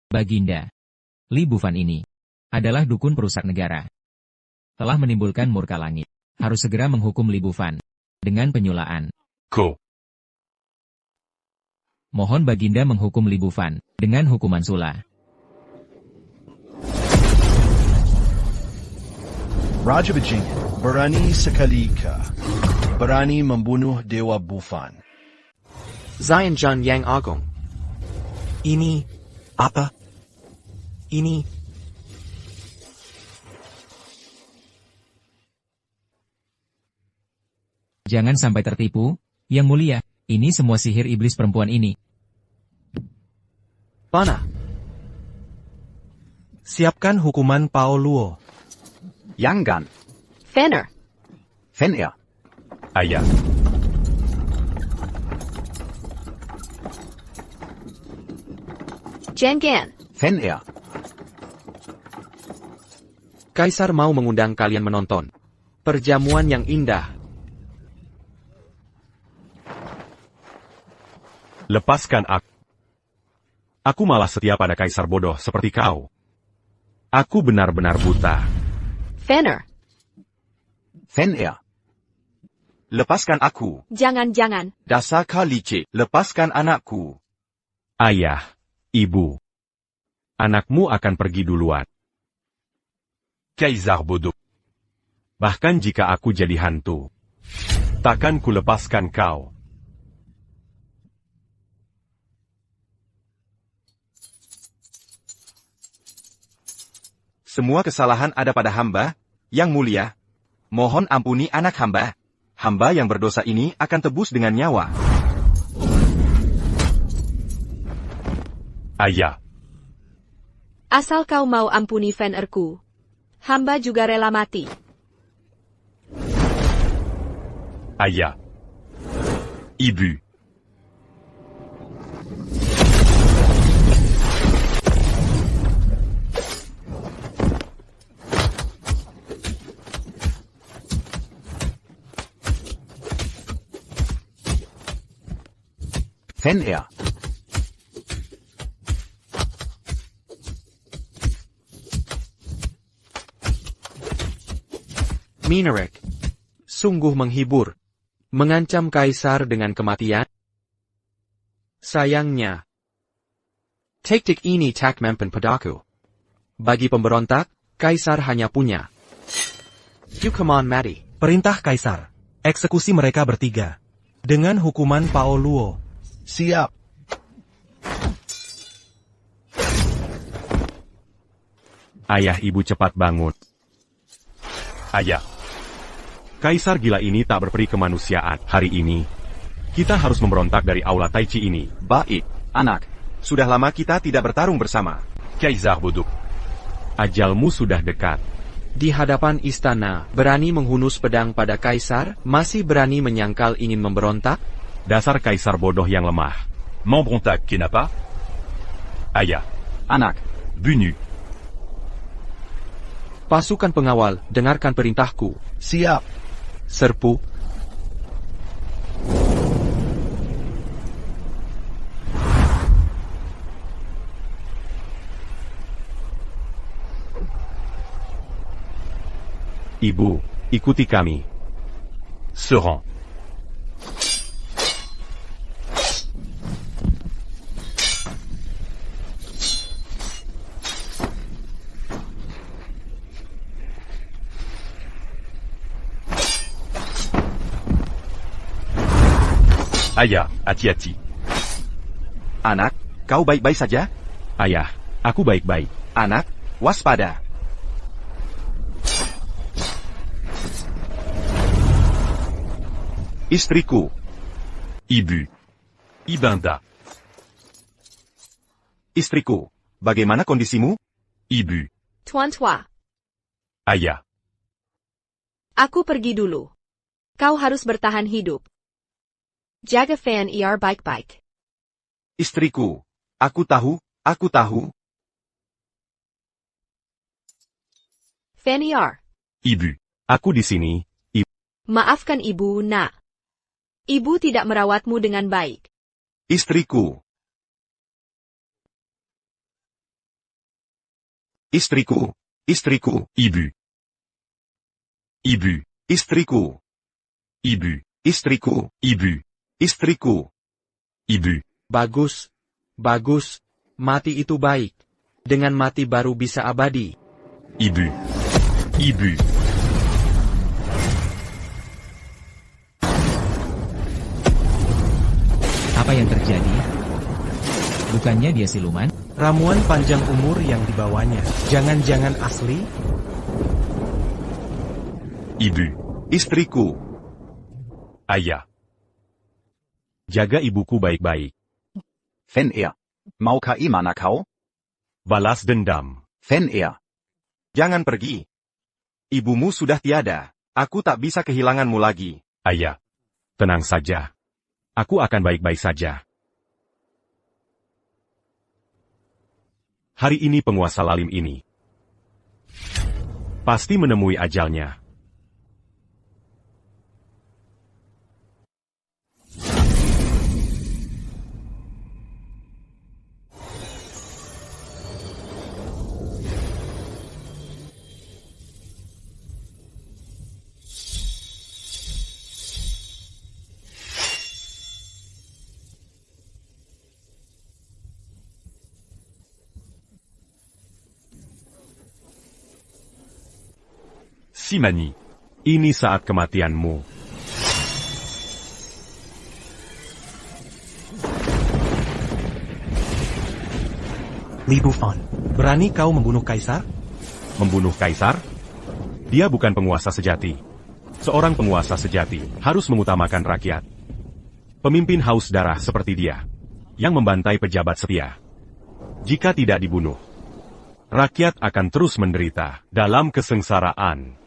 Baginda. Li Bufan ini adalah dukun perusak negara. Telah menimbulkan murka langit. Harus segera menghukum Li Bufan dengan penyulaan. Ko. Mohon Baginda menghukum Li Bufan dengan hukuman sula. Raja Bajingan, berani sekali kah? Berani membunuh Dewa Bufan. Zion Jun Yang Agung. Ini. Apa? Ini. Jangan sampai tertipu, Yang Mulia. Ini semua sihir iblis perempuan ini. Panah. Siapkan hukuman Pao Luo. Yangan. Fenner. Fen'er. Ayah. Jengan. Fen'er. Kaisar mau mengundang kalian menonton perjamuan yang indah. Lepaskan aku. Aku malah setia pada kaisar bodoh seperti kau. Aku benar-benar buta. Fenner. Fen'er. Lepaskan aku. Jangan. Dasar kau licik. Lepaskan anakku. Ayah, ibu. Anakmu akan pergi duluan. Kaisar bodoh. Bahkan jika aku jadi hantu, takkan ku lepaskan kau. Semua kesalahan ada pada hamba, Yang Mulia. Mohon ampuni anak hamba. Hamba yang berdosa ini akan tebus dengan nyawa. Ayah. Asal kau mau ampuni Fennerku, hamba juga rela mati. Ayah. Ibu. Fen'er. Minarik. Sungguh menghibur. Mengancam kaisar dengan kematian. Sayangnya, taktik ini tak mempan padaku. Bagi pemberontak, kaisar hanya punya hukuman mati. Perintah Kaisar. Eksekusi mereka bertiga. Dengan hukuman Pao Luo. Siap. Ayah, ibu cepat bangun. Ayah. Kaisar gila ini tak berperi kemanusiaan. Hari ini, kita harus memberontak dari aula Tai Chi ini. Baik, anak. Sudah lama kita tidak bertarung bersama. Kaisar bodoh. Ajalmu sudah dekat. Di hadapan istana, berani menghunus pedang pada kaisar, masih berani menyangkal ingin memberontak? Dasar kaisar bodoh yang lemah. Membrontak kenapa? Ayah. Anak. Bunu. Pasukan pengawal, dengarkan perintahku. Siap. Serpu. Ibu, ikuti kami. Serang. Ayah, hati-hati. Anak, kau baik-baik saja? Ayah, aku baik-baik. Anak, waspada. Istriku. Ibu. Ibanda. Istriku, bagaimana kondisimu? Ibu. Tuan-tua, Ayah. aku pergi dulu. Kau harus bertahan hidup. Jaga Fan baik-baik. Istriku, aku tahu. Fan Ibu. Aku di sini. maafkan ibu, nak. Ibu tidak merawatmu dengan baik. Istriku. Istriku. Ibu. Ibu. Istriku. Ibu. Istriku. Ibu. Istriku. Ibu. Bagus. Bagus. Mati itu baik. Dengan mati baru bisa abadi. Ibu. Ibu. Apa yang terjadi? Bukannya dia siluman? Ramuan panjang umur yang dibawanya. Jangan-jangan asli? Ibu. Istriku. Ayah. Jaga ibuku baik-baik. Fen'er. Maukah imana kau? Balas dendam. Fen'er. Jangan pergi. Ibumu sudah tiada. Aku tak bisa kehilanganmu lagi. Ayah. Tenang saja. Aku akan baik-baik saja. Hari ini penguasa lalim ini pasti menemui ajalnya. Simani, ini saat kematianmu. Li Bufan. Berani kau membunuh kaisar? Membunuh kaisar? Dia bukan penguasa sejati. Seorang penguasa sejati harus mengutamakan rakyat. Pemimpin haus darah seperti dia, yang membantai pejabat setia. Jika tidak dibunuh, rakyat akan terus menderita dalam kesengsaraan.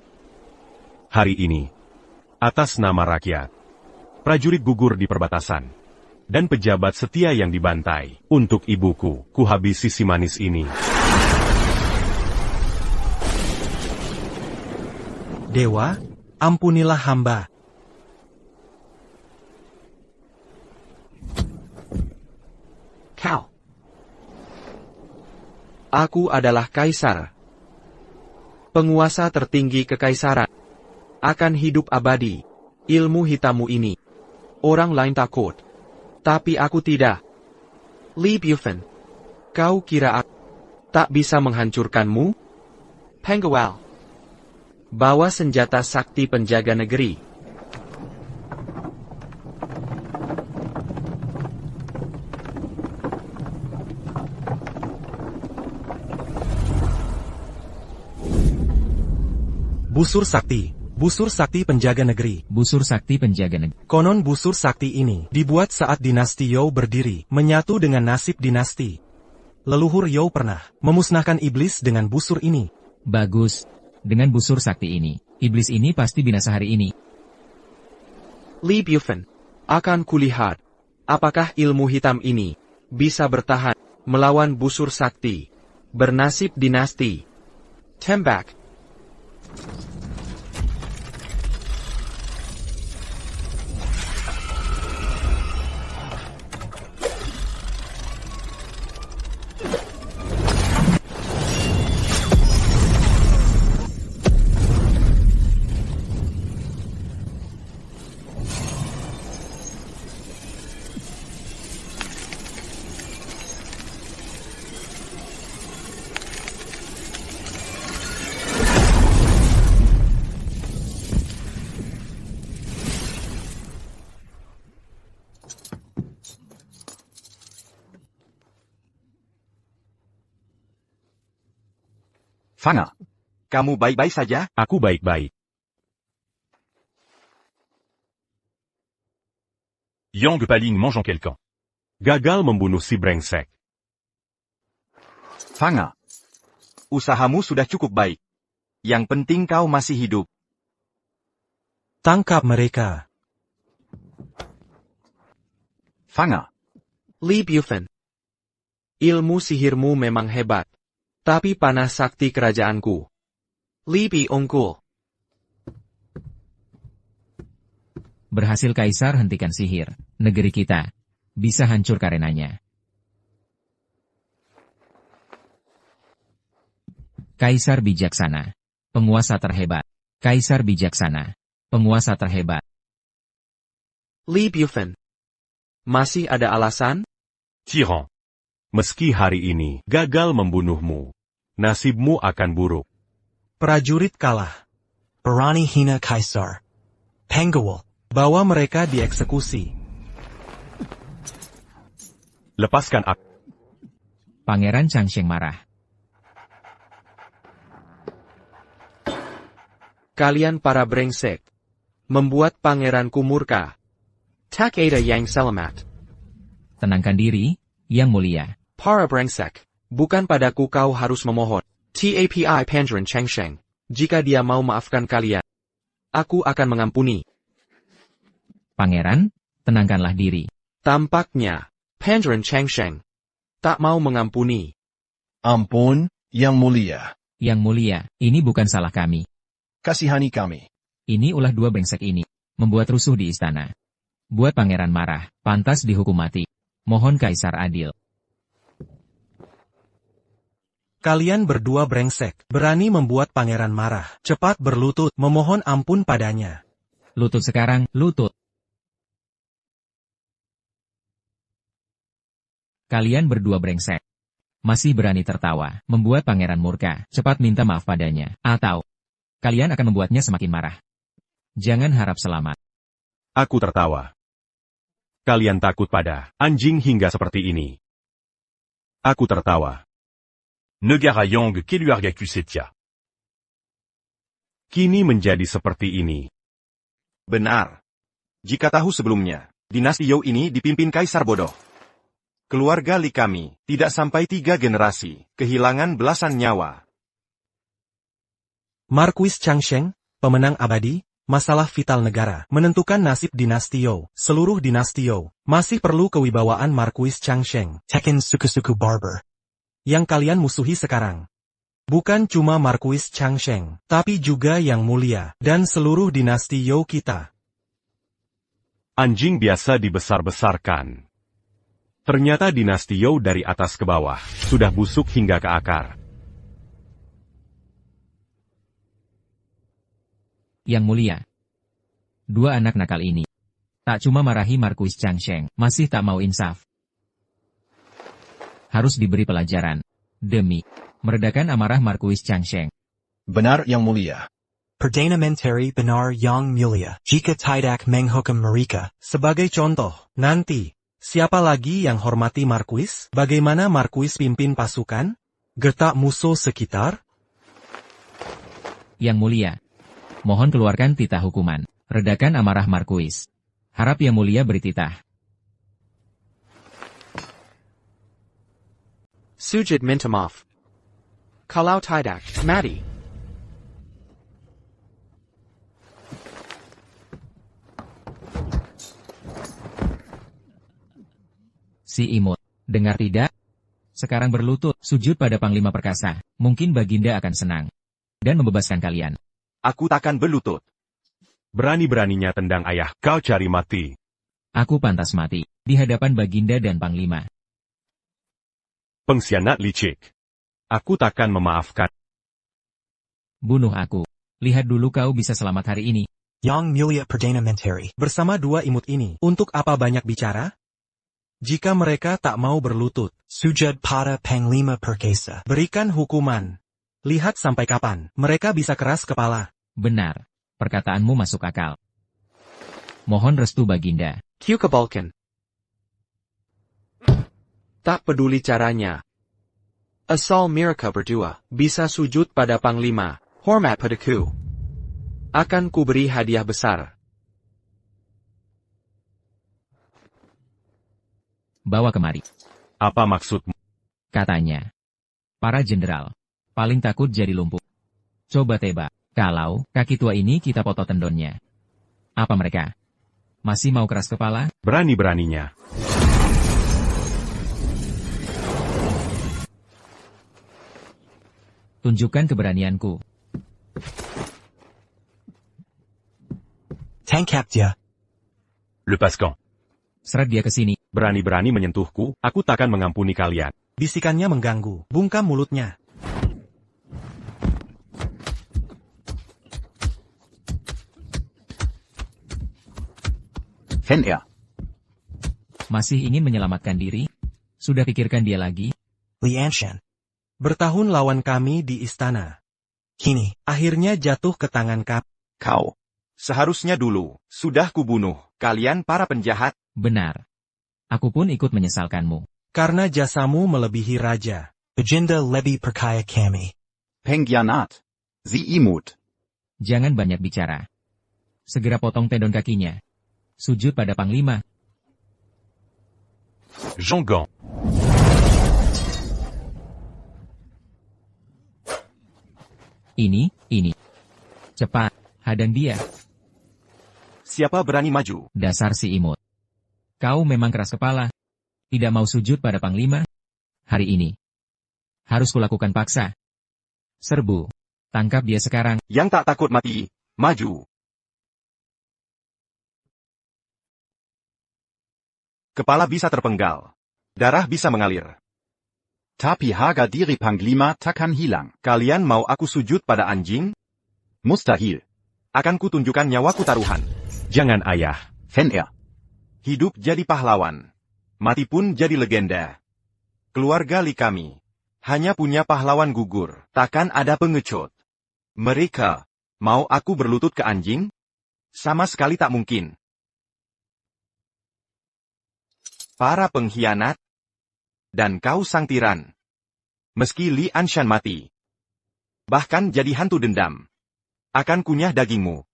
Hari ini, atas nama rakyat, prajurit gugur di perbatasan, dan pejabat setia yang dibantai. Untuk ibuku, kuhabisi si manis ini. Dewa, ampunilah hamba. Kau. Aku adalah kaisar. Penguasa tertinggi kekaisaran. Akan hidup abadi. Ilmu hitammu ini. Orang lain takut. Tapi aku tidak. Li Bufan. Kau kira aku tak bisa menghancurkanmu? Pengawal. Bawa senjata sakti penjaga negeri. Busur sakti penjaga negeri. Busur sakti penjaga negeri. Konon busur sakti ini dibuat saat dinasti You berdiri, menyatu dengan nasib dinasti. Leluhur You pernah memusnahkan iblis dengan busur ini. Bagus. Dengan busur sakti ini, iblis ini pasti binasa hari ini. Li Bufan. Akan kulihat. Apakah ilmu hitam ini bisa bertahan melawan busur sakti bernasib dinasti. Tembak. Fanga. Kamu baik-baik saja? Aku baik-baik. Yang Paling mange en quelqu'un. Gagal membunuh si brengsek. Fanga. Usahamu sudah cukup baik. Yang penting kau masih hidup. Tangkap mereka. Fanga. Li Bufan. Ilmu sihirmu memang hebat. Tapi panah sakti kerajaanku. Li Bi unggul. Berhasil Kaisar hentikan sihir. Negeri kita bisa hancur karenanya. Kaisar bijaksana. Penguasa terhebat. Kaisar bijaksana. Penguasa terhebat. Li Bufan. Masih ada alasan? Tyran. Meski hari ini gagal membunuhmu, nasibmu akan buruk. Prajurit kalah. Barani hina Kaisar. Pengawal. Bawa mereka dieksekusi. Lepaskan aku. Pangeran Changsheng marah. Kalian para brengsek. Membuat pangeranku murka. Tak ada yang selamat. Tenangkan diri, Yang Mulia. Para brengsek. Bukan padaku kau harus memohon. Tapi Pangeran Changsheng. Jika dia mau maafkan kalian, aku akan mengampuni. Pangeran, tenangkanlah diri. Tampaknya, Pangeran Changsheng tak mau mengampuni. Ampun, Yang Mulia. Yang Mulia, ini bukan salah kami. Kasihani kami. Ini ulah dua brengsek ini. Membuat rusuh di istana. Buat pangeran marah, pantas dihukum mati. Mohon Kaisar adil. Kalian berdua brengsek, berani membuat pangeran marah. Cepat berlutut, memohon ampun padanya. Lutut sekarang, lutut. Kalian berdua brengsek. Masih berani tertawa, membuat pangeran murka. Cepat minta maaf padanya. Atau, kalian akan membuatnya semakin marah. Jangan harap selamat. Aku tertawa. Kalian takut pada anjing hingga seperti ini. Aku tertawa. Negara Yang Keluargaku Setia. Kini menjadi seperti ini. Benar. Jika tahu sebelumnya, dinasti You ini dipimpin Kaisar bodoh. Keluarga Li kami, tidak sampai 3 generasi, kehilangan belasan nyawa. Marquis Changsheng, pemenang abadi, masalah vital negara, menentukan nasib dinasti You. Seluruh dinasti You, masih perlu kewibawaan Marquis Changsheng. Tekken Suku-Suku Barber. Yang kalian musuhi sekarang. Bukan cuma Marquis Changsheng, tapi juga Yang Mulia, dan seluruh dinasti You kita. Anjing biasa dibesar-besarkan. Ternyata dinasti You dari atas ke bawah, sudah busuk hingga ke akar. Yang Mulia. Dua anak nakal ini. Tak cuma marahi Marquis Changsheng, masih tak mau insaf. Harus diberi pelajaran. Demi meredakan amarah Marquis Changsheng. Benar, Yang Mulia. Perdana Menteri benar Yang Mulia. Jika tidak menghukum mereka. Sebagai contoh, nanti, siapa lagi yang hormati Marquis? Bagaimana Marquis pimpin pasukan? Gertak musuh sekitar? Yang Mulia. Mohon keluarkan titah hukuman. Redakan amarah Marquis. Harap Yang Mulia beri titah. Sujud minta maaf. Kalau tidak, mati. Si imut. Dengar tidak? Sekarang berlutut, sujud pada Panglima Perkasa. Mungkin Baginda akan senang. Dan membebaskan kalian. Aku takkan berlutut. Berani-beraninya tendang ayah, kau cari mati. Aku pantas mati. Di hadapan Baginda dan Panglima. Pengkhianat licik. Aku takkan memaafkan. Bunuh aku. Lihat dulu kau bisa selamat hari ini. Yang Mulia Perdana Menteri. Bersama dua imut ini, untuk apa banyak bicara? Jika mereka tak mau berlutut, Sujud pada Panglima Perkasa. berikan hukuman. Lihat sampai kapan mereka bisa keras kepala. Benar. Perkataanmu masuk akal. Mohon restu Baginda. Q ke Balkan. Tak peduli caranya. Asal mereka berdua bisa sujud pada Panglima, hormat padaku. Akan kuberi hadiah besar. Bawa kemari. Apa maksudmu? Katanya. Para jenderal. Paling takut jadi lumpuh. Coba tebak. Kalau kaki tua ini kita potong tendonnya. Apa mereka? Masih mau keras kepala? Berani-beraninya. Tunjukkan keberanianku. Tangkap dia. Lepaskan. Seret dia ke sini. Berani-berani menyentuhku, aku takkan mengampuni kalian. Bisikannya mengganggu. Bungkam mulutnya. Wenn er. Masih ingin menyelamatkan diri? Sudah pikirkan dia lagi? Li Anshan. Bertahun lawan kami di istana. Kini. Akhirnya jatuh ke tangan Kau. Seharusnya dulu, sudah kubunuh, kalian para penjahat. Benar. Aku pun ikut menyesalkanmu. karena jasamu melebihi raja. Baginda lebih perkaya kami. Pengkhianat. Sie imut. Jangan banyak bicara. Segera potong tendon kakinya. Sujud pada Panglima. Jean-Gant. Ini. Cepat, hadang dia. Siapa berani maju? Dasar si imut. Kau memang keras kepala. Tidak mau sujud pada Panglima? Hari ini. Harus kulakukan paksa. Serbu. Tangkap dia sekarang. Yang tak takut mati, maju. Kepala bisa terpenggal. Darah bisa mengalir. Tapi harga diri Panglima takkan hilang. Kalian mau aku sujud pada anjing? Mustahil. Akan kutunjukkan nyawaku taruhan. Jangan ayah. Wenn er. Hidup jadi pahlawan. Mati pun jadi legenda. Keluarga Li kami. Hanya punya pahlawan gugur. Takkan ada pengecut. Mereka. Mau aku berlutut ke anjing? Sama sekali tak mungkin. Para pengkhianat. Dan kau sang tiran. Meski Li Anshan mati. Bahkan jadi hantu dendam. Akan kunyah dagingmu.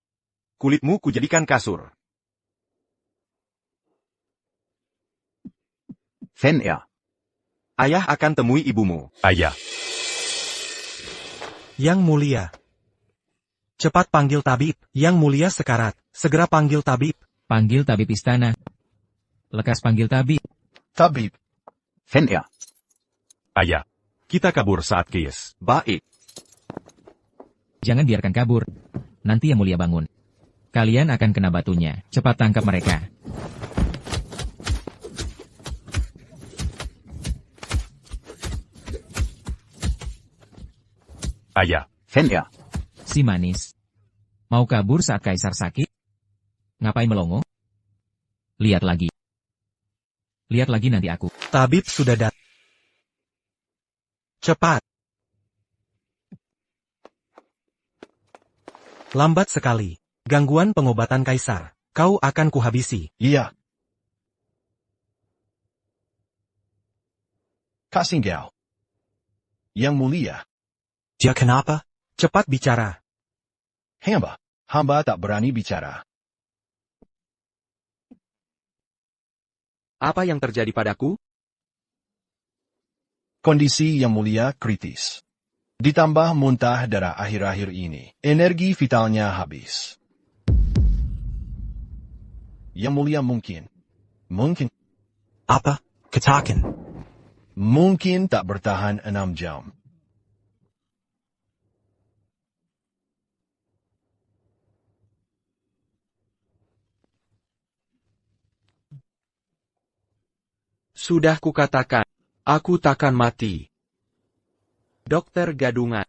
Kulitmu kujadikan kasur. Wenn er. Ayah akan temui ibumu. Ayah. Yang mulia. Cepat panggil tabib. Yang mulia sekarat. Segera panggil tabib. Panggil tabib istana. Lekas panggil tabib. Tabib. Wenn er. Ayah. Kita kabur saat kies. Baik. Jangan biarkan kabur. Nanti yang mulia bangun. Kalian akan kena batunya. Cepat tangkap mereka. Ayah. Wenn er. Si manis. Mau kabur saat kaisar sakit? Ngapain melongo? Lihat lagi. Lihat lagi nanti aku. Tabib sudah datang. Cepat. Lambat sekali. Gangguan pengobatan kaisar. Kau akan kuhabisi. Iya. Kak Singgau. Yang mulia. Dia kenapa? Cepat bicara. Hamba tak berani bicara. Apa yang terjadi padaku? Kondisi Yang Mulia kritis. Ditambah muntah darah akhir-akhir ini. Energi vitalnya habis. Yang Mulia mungkin. Apa? Katakan. Mungkin tak bertahan 6 jam. Sudah kukatakan, aku takkan mati. Dokter gadungan.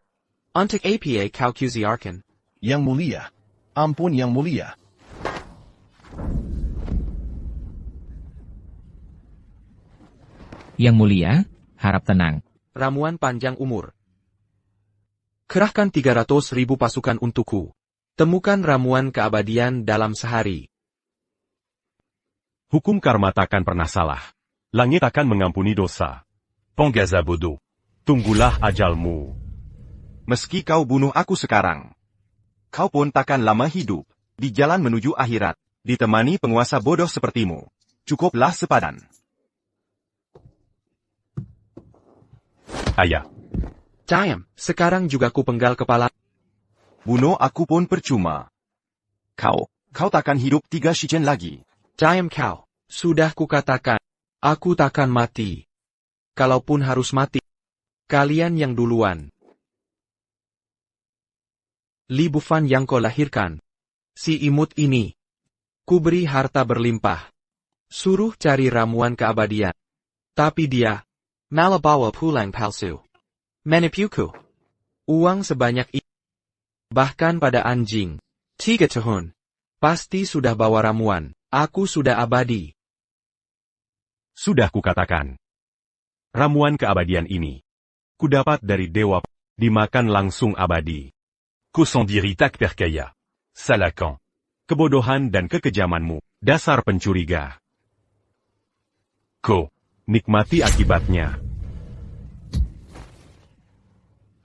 Untuk apa kau kuziarkan? Yang Mulia. Ampun Yang Mulia. Yang mulia, harap tenang. Ramuan panjang umur. Kerahkan 300.000 pasukan untukku. Temukan ramuan keabadian dalam sehari. Hukum karma takkan pernah salah. Langit akan mengampuni dosa. Penggaza bodoh. Tunggulah ajalmu. Meski kau bunuh aku sekarang, kau pun takkan lama hidup di jalan menuju akhirat, ditemani penguasa bodoh sepertimu. Cukuplah sepadan. Ayah. Diam, sekarang juga ku penggal kepala. Bunuh aku pun percuma. Kau takkan hidup 3 shichen lagi. Diam kau, sudah kukatakan, aku takkan mati. Kalaupun harus mati, kalian yang duluan. Li Bufan yang kau lahirkan, si imut ini, ku beri harta berlimpah. Suruh cari ramuan keabadian. Tapi dia, malah bawa pulang palsu. Menipuku. Uang sebanyak ini. Bahkan pada anjing. 3 tahun. Pasti sudah bawa ramuan. Aku sudah abadi. Sudah kukatakan. Ramuan keabadian ini, kudapat dari dewa, dimakan langsung abadi. Kusondiri tak percaya. Salakan. Kebodohan dan kekejamanmu, dasar pencuriga. Ko, nikmati akibatnya.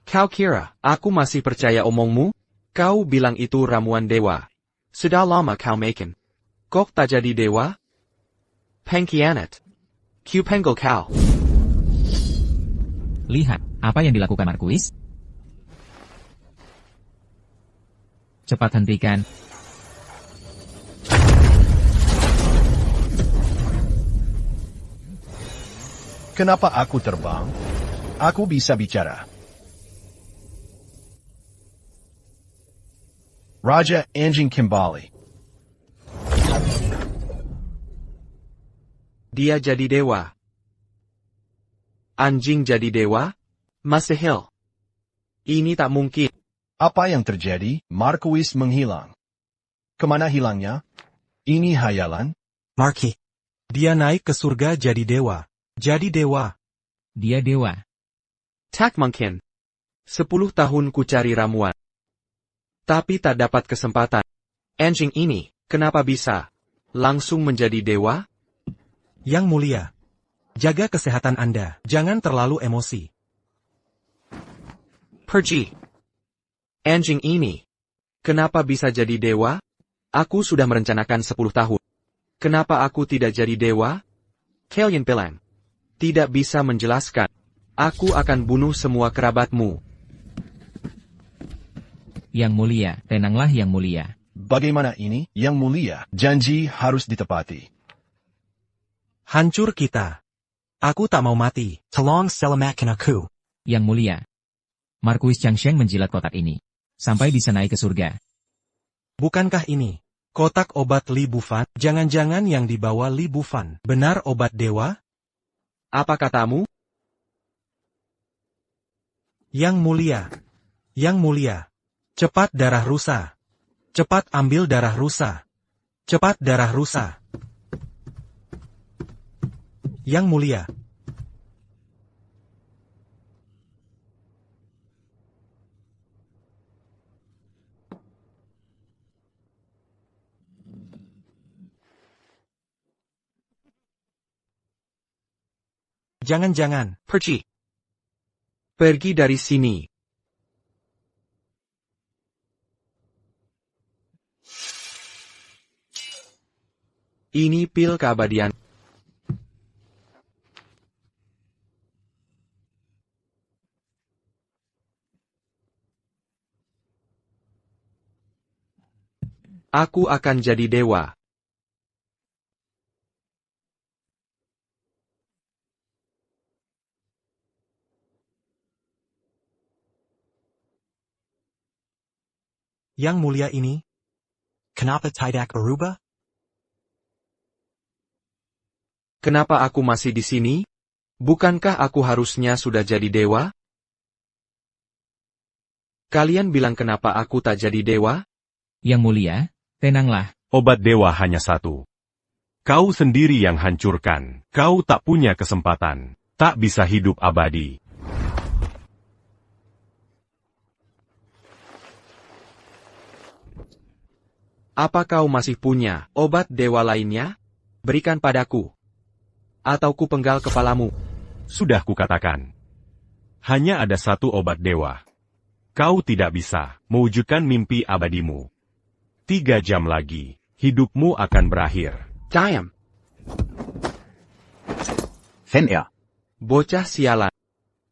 Kau kira, aku masih percaya omongmu? Kau bilang itu ramuan dewa. Sudah lama kau makan. Kok tak jadi dewa? Pengkhianat. Ku penggel kau. Lihat, apa yang dilakukan Marquis? Cepat hentikan. Kenapa aku terbang? Aku bisa bicara. Raja Anjing kembali. Dia jadi dewa. Anjing jadi dewa? Mustahil. Ini tak mungkin. Apa yang terjadi? Marquis menghilang. Kemana hilangnya? Ini hayalan? Marquis. Dia naik ke surga jadi dewa. Jadi dewa. Dia dewa. Tak mungkin. 10 tahun ku cari ramuan. Tapi tak dapat kesempatan. Anjing ini, kenapa bisa langsung menjadi dewa? Yang mulia. Jaga kesehatan Anda. Jangan terlalu emosi. Pergi. Anjing ini, kenapa bisa jadi dewa? Aku sudah merencanakan 10 tahun. Kenapa aku tidak jadi dewa? Kalian bilang. Tidak bisa menjelaskan. Aku akan bunuh semua kerabatmu. Yang mulia, tenanglah yang mulia. Bagaimana ini? Yang mulia, janji harus ditepati. Hancur kita. Aku tak mau mati. Tolong selamatkan aku. Yang mulia. Marquis Changsheng menjilat kotak ini. Sampai bisa naik ke surga. Bukankah ini kotak obat Li Bufan? Jangan-jangan yang dibawa Li Bufan benar obat dewa? Apa katamu? Yang mulia. Yang mulia. Cepat darah rusa. Cepat ambil darah rusa. Cepat darah rusa. Yang mulia. Jangan-jangan. Pergi. Pergi dari sini. Ini pil keabadian. Aku akan jadi dewa. Yang mulia ini? Kenapa tidak berubah? Kenapa aku masih di sini? Bukankah aku harusnya sudah jadi dewa? Kalian bilang kenapa aku tak jadi dewa? Yang mulia, tenanglah. Obat dewa hanya satu. Kau sendiri yang hancurkan. Kau tak punya kesempatan. Tak bisa hidup abadi. Apa kau masih punya obat dewa lainnya? Berikan padaku. Atau ku penggal kepalamu. Sudah kukatakan. Hanya ada satu obat dewa. Kau tidak bisa mewujudkan mimpi abadimu. 3 jam lagi, hidupmu akan berakhir. Diam. Fenrir. Bocah sialan.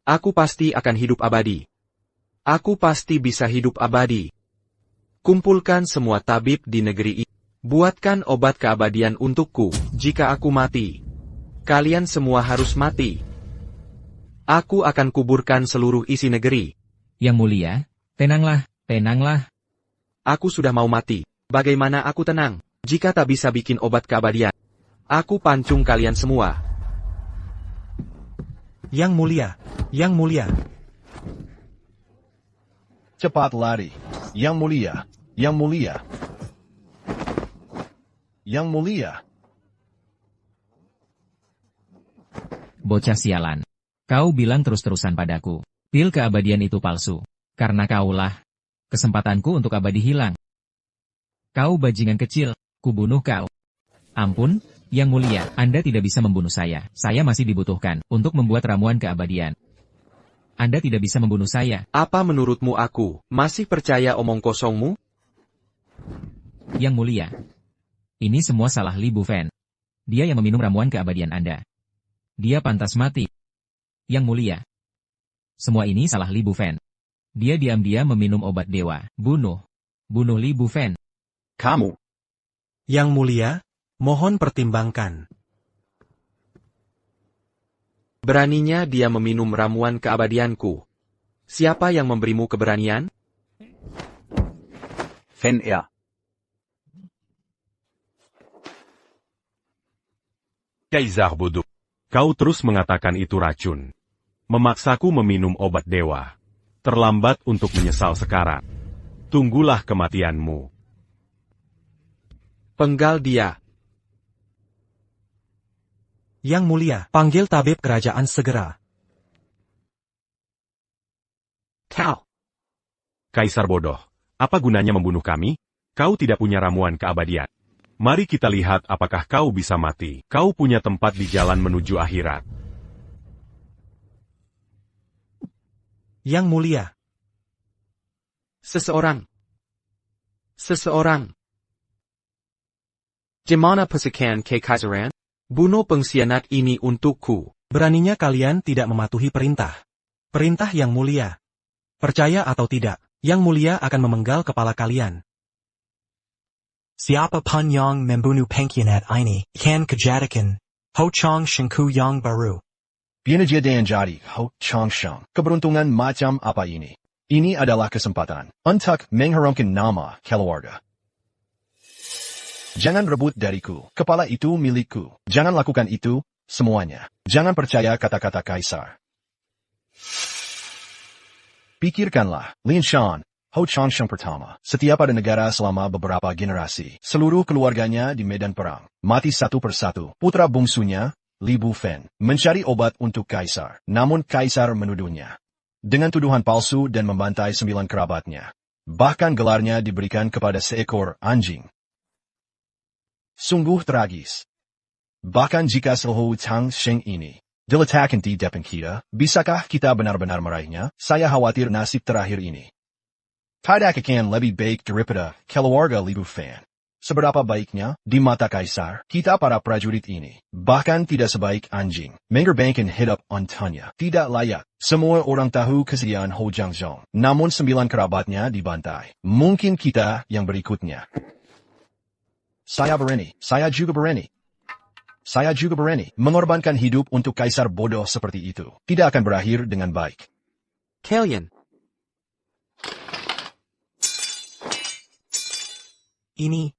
Aku pasti akan hidup abadi. Aku pasti bisa hidup abadi. Kumpulkan semua tabib di negeri ini. Buatkan obat keabadian untukku, jika aku mati. Kalian semua harus mati. Aku akan kuburkan seluruh isi negeri. Yang mulia, tenanglah, tenanglah. Aku sudah mau mati. Bagaimana aku tenang, jika tak bisa bikin obat keabadian? Aku pancung kalian semua. Yang mulia, yang mulia. Cepat lari. Yang mulia, yang mulia. Yang mulia. Bocah sialan. Kau bilang terus-terusan padaku, pil keabadian itu palsu. Karena kaulah, kesempatanku untuk abadi hilang. Kau bajingan kecil, kubunuh kau. Ampun, yang mulia, Anda tidak bisa membunuh saya. Saya masih dibutuhkan untuk membuat ramuan keabadian. Anda tidak bisa membunuh saya. Apa menurutmu aku masih percaya omong kosongmu? Yang mulia, ini semua salah Li Bufen. Dia yang meminum ramuan keabadian Anda. Dia pantas mati. Yang mulia, semua ini salah Li Bufen. Dia diam-diam meminum obat dewa. Bunuh Li Bufen. Kamu. Yang mulia, mohon pertimbangkan. Beraninya dia meminum ramuan keabadianku. Siapa yang memberimu keberanian? Fenrir. Kaisar bodoh. Kau terus mengatakan itu racun. Memaksaku meminum obat dewa. Terlambat untuk menyesal sekarang. Tunggulah kematianmu. Penggal dia. Yang mulia, panggil tabib kerajaan segera. Kau. Kaisar bodoh. Apa gunanya membunuh kami? Kau tidak punya ramuan keabadian. Mari kita lihat apakah kau bisa mati. Kau punya tempat di jalan menuju akhirat. Yang mulia. Seseorang. Gimana pesukan Kekaisaran? Bunuh pengkhianat ini untukku. Beraninya kalian tidak mematuhi perintah. Perintah yang mulia. Percaya atau tidak, yang mulia akan memenggal kepala kalian. Siapa pun yang membunuh pengkhianat ini, kan kejadikan. Ho Chong Shengku yang baru. Binajadaan jadi, Ho Chong Sheng. Keberuntungan macam apa ini? Ini adalah kesempatan untuk mengharumkan nama keluarga. Jangan rebut dariku. Kepala itu milikku. Jangan lakukan itu, semuanya. Jangan percaya kata-kata kaisar. Pikirkanlah, Lin Shan, Ho Chong Sheng pertama. Setiap ada negara selama beberapa generasi. Seluruh keluarganya di medan perang. Mati satu persatu. Putra bungsunya, Li Bufen, mencari obat untuk kaisar. Namun kaisar menuduhnya dengan tuduhan palsu dan membantai 9 kerabatnya. Bahkan gelarnya diberikan kepada seekor anjing. Sungguh tragis. Bahkan jika seluruh Tang Sheng ini diletakkan di depan kita, bisakah kita benar-benar meraihnya? Saya khawatir nasib terakhir ini tidak akan lebih baik daripada keluarga Li Bufen. Seberapa baiknya, di mata kaisar, kita para prajurit ini, bahkan tidak sebaik anjing. Mengorbankan hidup Antonia tidak layak. Semua orang tahu kesediaan Ho Jiangzhong, namun 9 kerabatnya dibantai. Mungkin kita yang berikutnya. Saya berani, saya juga berani. Mengorbankan hidup untuk kaisar bodoh seperti itu tidak akan berakhir dengan baik. Kalian. Ini.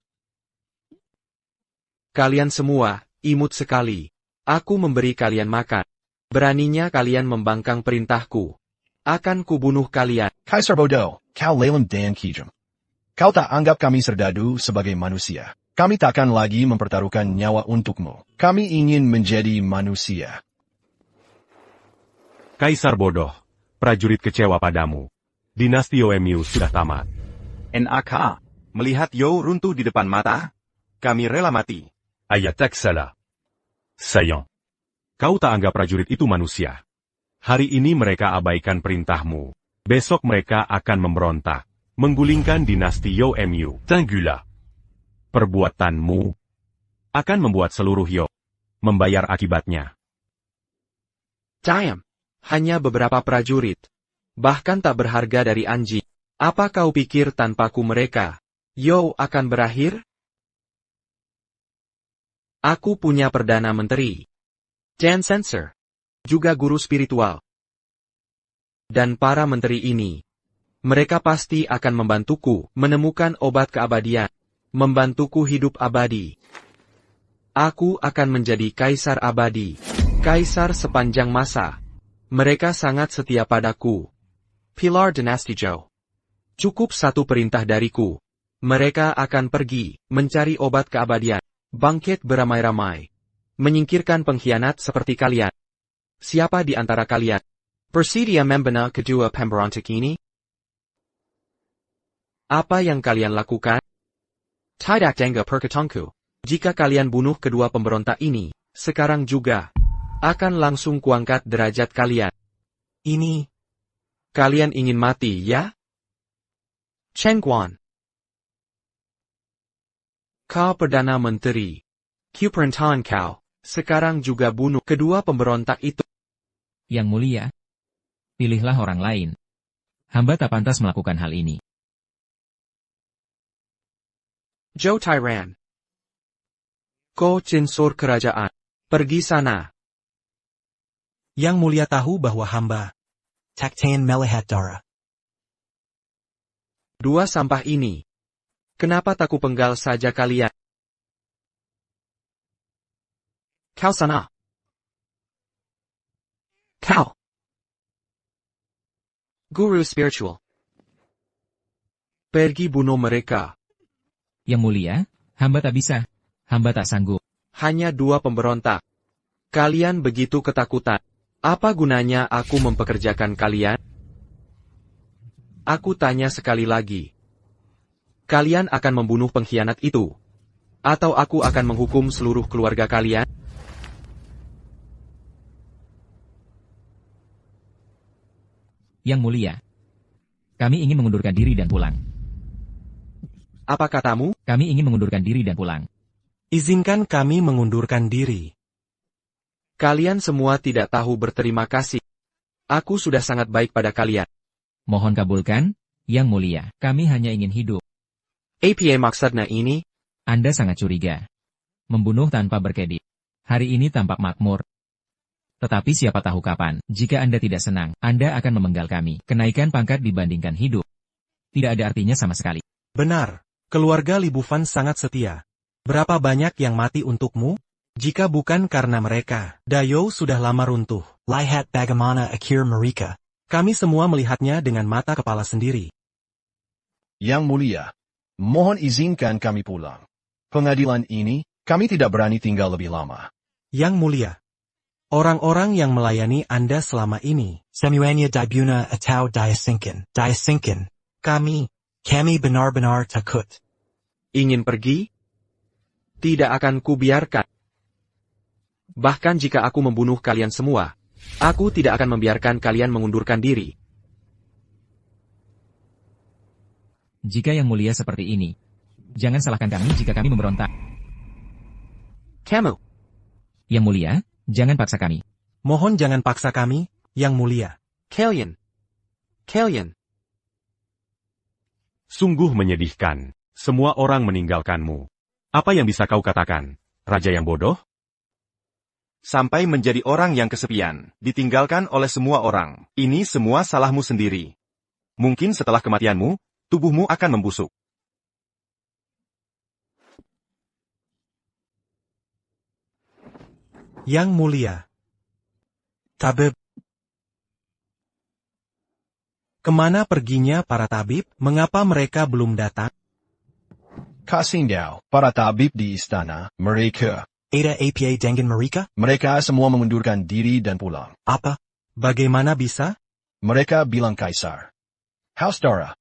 Kalian semua, imut sekali. Aku memberi kalian makan. Beraninya kalian membangkang perintahku. Akan kubunuh kalian. Kaisar bodoh, kau lelam dan kejam. Kau tak anggap kami serdadu sebagai manusia. Kami takkan lagi mempertaruhkan nyawa untukmu. Kami ingin menjadi manusia. Kaisar bodoh. Prajurit kecewa padamu. Dinasti Yoemiu sudah tamat. NAK, melihat Yo runtuh di depan mata, kami rela mati. Ayatak salah. Sayang. Kau tak anggap prajurit itu manusia. Hari ini mereka abaikan perintahmu. Besok mereka akan memberontak, menggulingkan dinasti Yomu Tanggula. Perbuatanmu akan membuat seluruh Yo membayar akibatnya. Diam. Hanya beberapa prajurit. Bahkan tak berharga dari anjing. Apa kau pikir tanpaku mereka, Yo akan berakhir? Aku punya Perdana Menteri, Dan Sensor, juga guru spiritual. Dan para menteri ini, mereka pasti akan membantuku menemukan obat keabadian, membantuku hidup abadi. Aku akan menjadi kaisar abadi, kaisar sepanjang masa. Mereka sangat setia padaku. Pilar Dinasti Zhou. Cukup satu perintah dariku. Mereka akan pergi, mencari obat keabadian, bangkit beramai-ramai, menyingkirkan pengkhianat seperti kalian. Siapa di antara kalian bersedia membina kedua pemberontak ini? Apa yang kalian lakukan? Tidak dengga perkataanku. Jika kalian bunuh kedua pemberontak ini, sekarang juga, akan langsung kuangkat derajat kalian. Ini, Kalian ingin mati, ya? Chen Guan. Kau Perdana Menteri. Pemerintahan kau, sekarang juga bunuh kedua pemberontak itu. Yang mulia, pilihlah orang lain. Hamba tak pantas melakukan hal ini. Zhou Tairan. Kau cinsur kerajaan. Pergi sana. Yang mulia tahu bahwa hamba Taktan melihat darah. Dua sampah ini. Kenapa tak kupenggal saja kalian? Kau sana. Kau. Guru spiritual. Pergi bunuh mereka. Yang mulia, hamba tak bisa. Hamba tak sanggup. Hanya dua pemberontak. Kalian begitu ketakutan. Apa gunanya aku mempekerjakan kalian? Aku tanya sekali lagi. Kalian akan membunuh pengkhianat itu? Atau aku akan menghukum seluruh keluarga kalian? Yang mulia, kami ingin mengundurkan diri dan pulang. Apa katamu? Kami ingin mengundurkan diri dan pulang. izinkan kami mengundurkan diri. Kalian semua tidak tahu berterima kasih. Aku sudah sangat baik pada kalian. Mohon kabulkan, Yang mulia. Kami hanya ingin hidup. Apa maksudnya ini? Anda sangat curiga. Membunuh tanpa berkedip. Hari ini tampak makmur. Tetapi siapa tahu kapan, jika Anda tidak senang, Anda akan memenggal kami. Kenaikan pangkat dibandingkan hidup. Tidak ada artinya sama sekali. Benar, keluarga Li Bufan sangat setia. Berapa banyak yang mati untukmu? Jika bukan karena mereka, Dayou sudah lama runtuh. Lihat bagaimana akhir mereka. Kami semua melihatnya dengan mata kepala sendiri. Yang mulia, mohon izinkan kami pulang. Pengadilan ini, kami tidak berani tinggal lebih lama. Yang mulia, orang-orang yang melayani Anda selama ini, Semuanya dibuna atau diasingkan. Diasingkan. Kami benar-benar takut. Ingin pergi? Tidak akan kubiarkan. Bahkan jika aku membunuh kalian semua, aku tidak akan membiarkan kalian mengundurkan diri. Jika Yang mulia seperti ini, jangan salahkan kami jika kami memberontak. Kamu. Yang mulia, jangan paksa kami. mohon jangan paksa kami, Yang mulia. Kalian. Sungguh menyedihkan. Semua orang meninggalkanmu. Apa yang bisa kau katakan, raja yang bodoh? Sampai menjadi orang yang kesepian, ditinggalkan oleh semua orang. Ini semua salahmu sendiri. Mungkin setelah kematianmu, tubuhmu akan membusuk. Yang mulia. Tabib. Kemana perginya para tabib? Mengapa mereka belum datang? Kasih para tabib di istana, mereka Ada apa dengan mereka? semua mengundurkan diri dan pulang. Apa? Bagaimana bisa? Mereka bilang kaisar. Hausdara.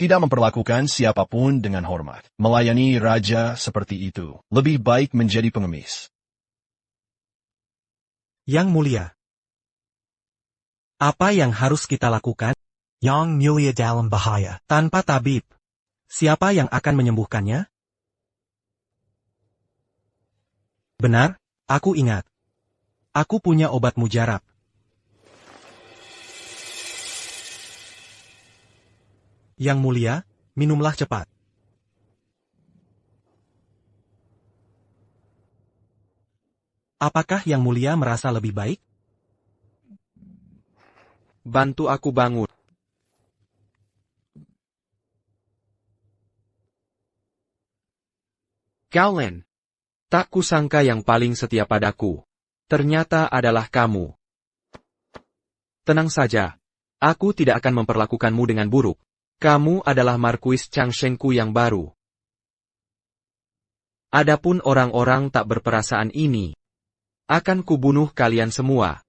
Tidak memperlakukan siapapun dengan hormat. Melayani raja seperti itu. Lebih baik menjadi pengemis. Yang mulia. Apa yang harus kita lakukan? Yang mulia dalam bahaya. Tanpa tabib. Siapa yang akan menyembuhkannya? Benar, aku ingat. Aku punya obat mujarab. Yang mulia, minumlah cepat. Apakah Yang Mulia merasa lebih baik? Bantu aku bangun. Gaulen. Tak kusangka yang paling setia padaku. Ternyata adalah kamu. Tenang saja. Aku tidak akan memperlakukanmu dengan buruk. Kamu adalah Markuis Changshengku yang baru. Adapun orang-orang tak berperasaan ini, akan kubunuh kalian semua.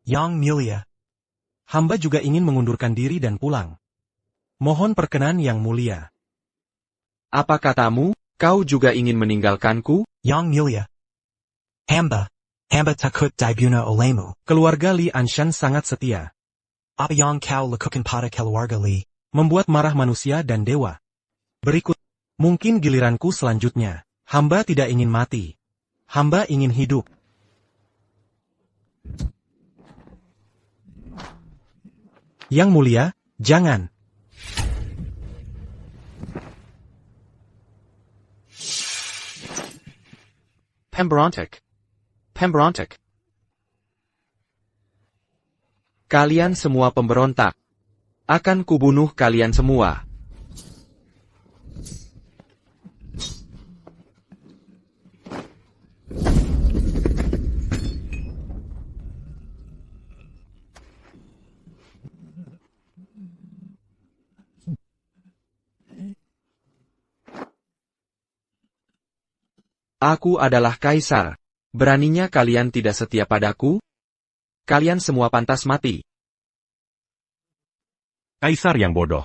Yang mulia. Hamba juga ingin mengundurkan diri dan pulang. Mohon perkenan Yang Mulia. Apa katamu? Kau juga ingin meninggalkanku? Yang mulia. Hamba takut dibuna olehmu. Keluarga Li Anshan sangat setia. Apa yang kau lakukan pada keluarga Li? Membuat marah manusia dan dewa. Berikut, mungkin giliranku selanjutnya. Hamba tidak ingin mati. Hamba ingin hidup. Yang Mulia, jangan. Pemberontak. Kalian semua pemberontak. Akan kubunuh kalian semua. Aku adalah kaisar. Beraninya kalian tidak setia padaku? Kalian semua pantas mati. Kaisar yang bodoh.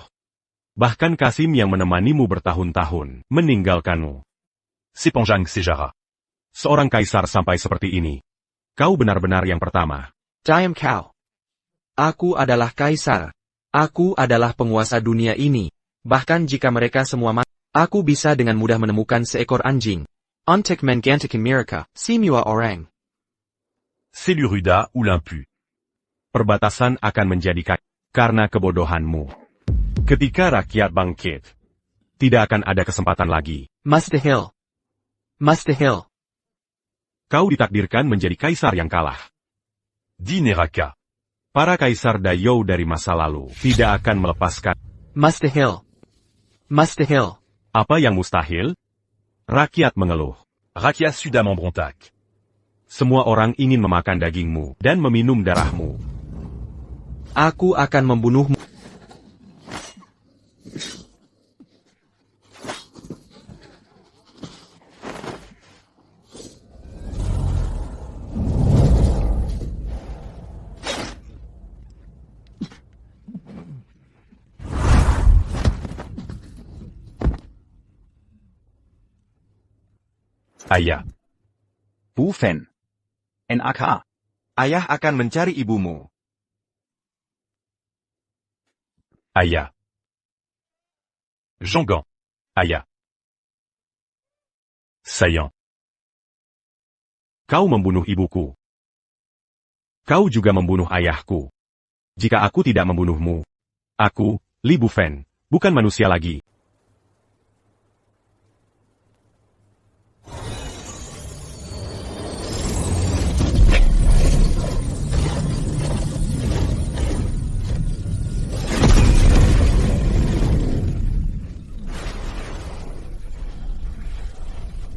Bahkan Kasim yang menemanimu bertahun-tahun, meninggalkanmu. Si Pongjang Sijara. Seorang kaisar sampai seperti ini. Kau benar-benar yang pertama. Diam kau. Aku adalah kaisar. Aku adalah penguasa dunia ini. Bahkan jika mereka semua mati, aku bisa dengan mudah menemukan seekor anjing. Untuk menggantikan mereka, semua orang. Seluruda ou l'impu. Perbatasan akan menjadi karena kebodohanmu. Ketika rakyat bangkit, tidak akan ada kesempatan lagi. Mustahil. Kau ditakdirkan menjadi kaisar yang kalah. Di neraka. Para kaisar Dayou dari masa lalu tidak akan melepaskan. Mustahil. Apa yang mustahil? Rakyat mengeluh. Rakyat sudah memberontak. Semua orang ingin memakan dagingmu dan meminum darahmu. Aku akan membunuhmu. Ayah. Bu Fen. NAK. Ayah akan mencari ibumu. Ayah. Zhonggang. Ayah. Sayang. Kau membunuh ibuku. Kau juga membunuh ayahku. Jika aku tidak membunuhmu, aku, Li Bufen, bukan manusia lagi.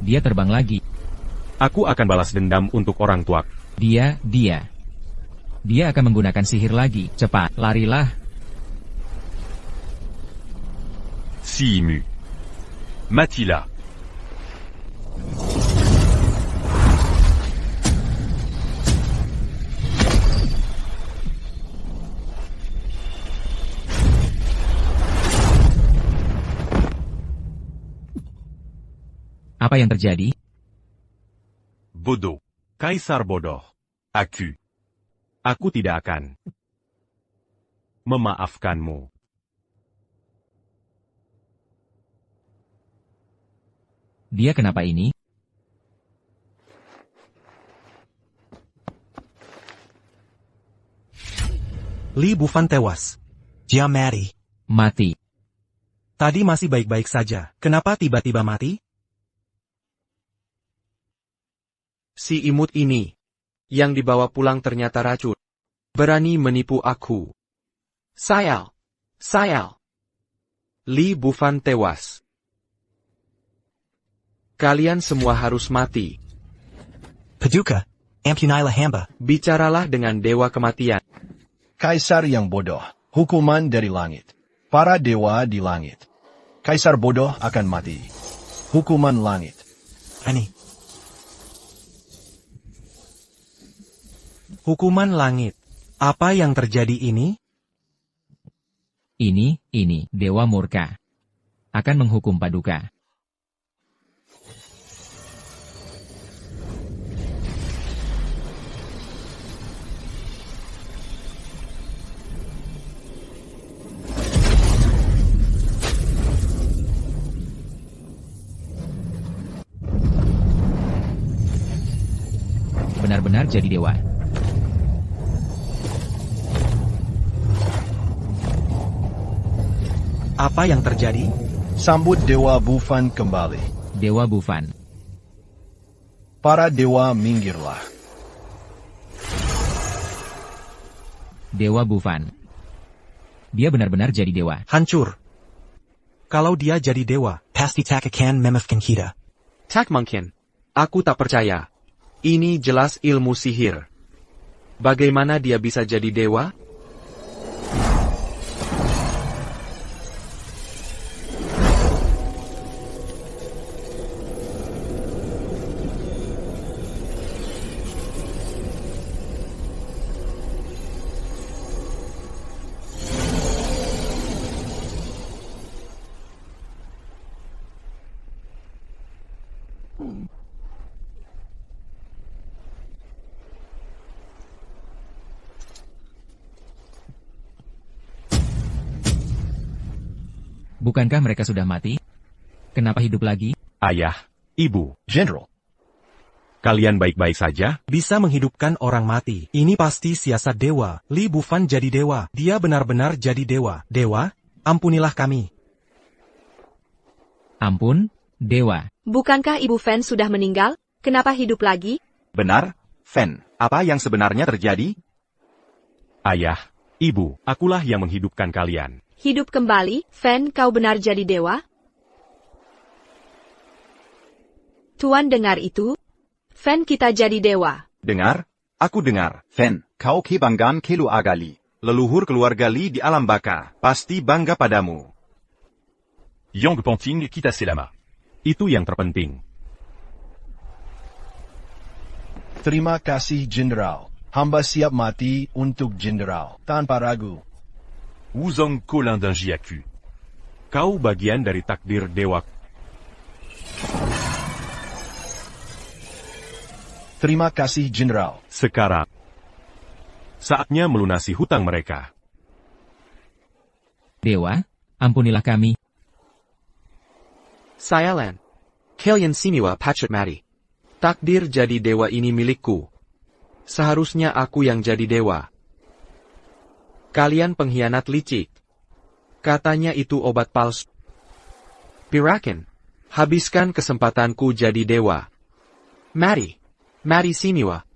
Dia terbang lagi. Aku akan balas dendam untuk orang tua. Dia akan menggunakan sihir lagi. Cepat, larilah. Simu. Matilah. Apa yang terjadi? Bodoh. Kaisar bodoh. Aku tidak akan memaafkanmu. Dia kenapa ini? Li Bufan tewas. Dia mati. Mati. Tadi masih baik-baik saja. Kenapa tiba-tiba mati? Si imut ini, yang dibawa pulang ternyata racun. Berani menipu aku. Sayal. Li Bufan tewas. Kalian semua harus mati. Paduka, ampunailah hamba. Bicaralah dengan dewa kematian. Kaisar yang bodoh, hukuman dari langit. Para dewa di langit. Kaisar bodoh akan mati. Hukuman langit. Ani. Hukuman langit. Apa yang terjadi ini? Ini, Dewa Murka. Akan menghukum Paduka. Benar-benar jadi dewa. Apa yang terjadi? Sambut Dewa Bufan kembali. Dewa Bufan. Para dewa minggirlah. Dewa Bufan. Dia benar-benar jadi dewa. Hancur. Kalau dia jadi dewa, Pasti tak akan memaafkan kita. Tak mungkin. Aku tak percaya. Ini jelas ilmu sihir. Bagaimana dia bisa jadi dewa? Bukankah mereka sudah mati? Kenapa hidup lagi? Ayah, Ibu, General, kalian baik-baik saja? bisa menghidupkan orang mati. Ini pasti siasat dewa. Li Bufan jadi dewa. Dia benar-benar jadi dewa. Dewa, ampunilah kami. Ampun, dewa. Bukankah Ibu Fen sudah meninggal? Kenapa hidup lagi? Benar, Fen. Apa yang sebenarnya terjadi? Ayah, Ibu, akulah yang menghidupkan kalian. Hidup kembali, Fen, kau benar jadi dewa? Tuan dengar itu? Fen, kita jadi dewa. Dengar? Aku dengar. Fen, kau kebanggaan Kelu Agali. Leluhur keluarga Li di alam baka, pasti bangga padamu. Yang penting kita selamat. Itu yang terpenting. terima kasih Jenderal. Hamba siap mati untuk Jenderal, tanpa ragu. Wuzong Colin d'un Jiaku. Kau bagian dari takdir dewa. Terima kasih Jenderal. Sekarang, saatnya melunasi hutang mereka. Dewa, ampunilah kami. Sayalan. Kalian siniwa patut mati. Takdir jadi dewa ini milikku. Seharusnya aku yang jadi dewa. Kalian pengkhianat licik. Katanya itu obat palsu. Pirakin. Habiskan kesempatanku jadi dewa. Mari. Mari siniwa.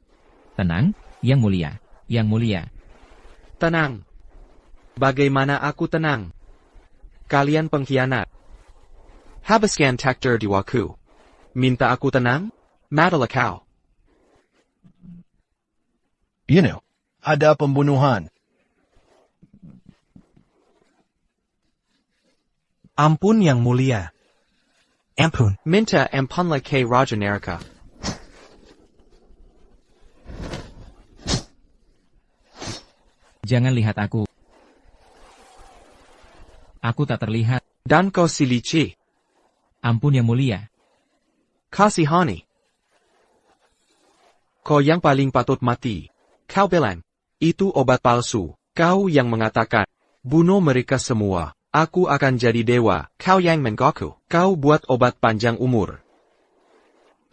Tenang, Yang Mulia. Yang Mulia. Tenang. Bagaimana aku tenang? Kalian pengkhianat. Habiskan takdir dewaku. Minta aku tenang? Matilah kau. Ada pembunuhan. Ampun Yang Mulia. Ampun. Minta ampunlah kay Raja Naraka. Jangan lihat aku. Aku tak terlihat. Dan kau si licik. Ampun Yang Mulia. Kasihani. Kau yang paling patut mati. Kau bilang, itu obat palsu. Kau yang mengatakan, bunuh mereka semua. Aku akan jadi dewa. Kau yang mengaku. Kau buat obat panjang umur.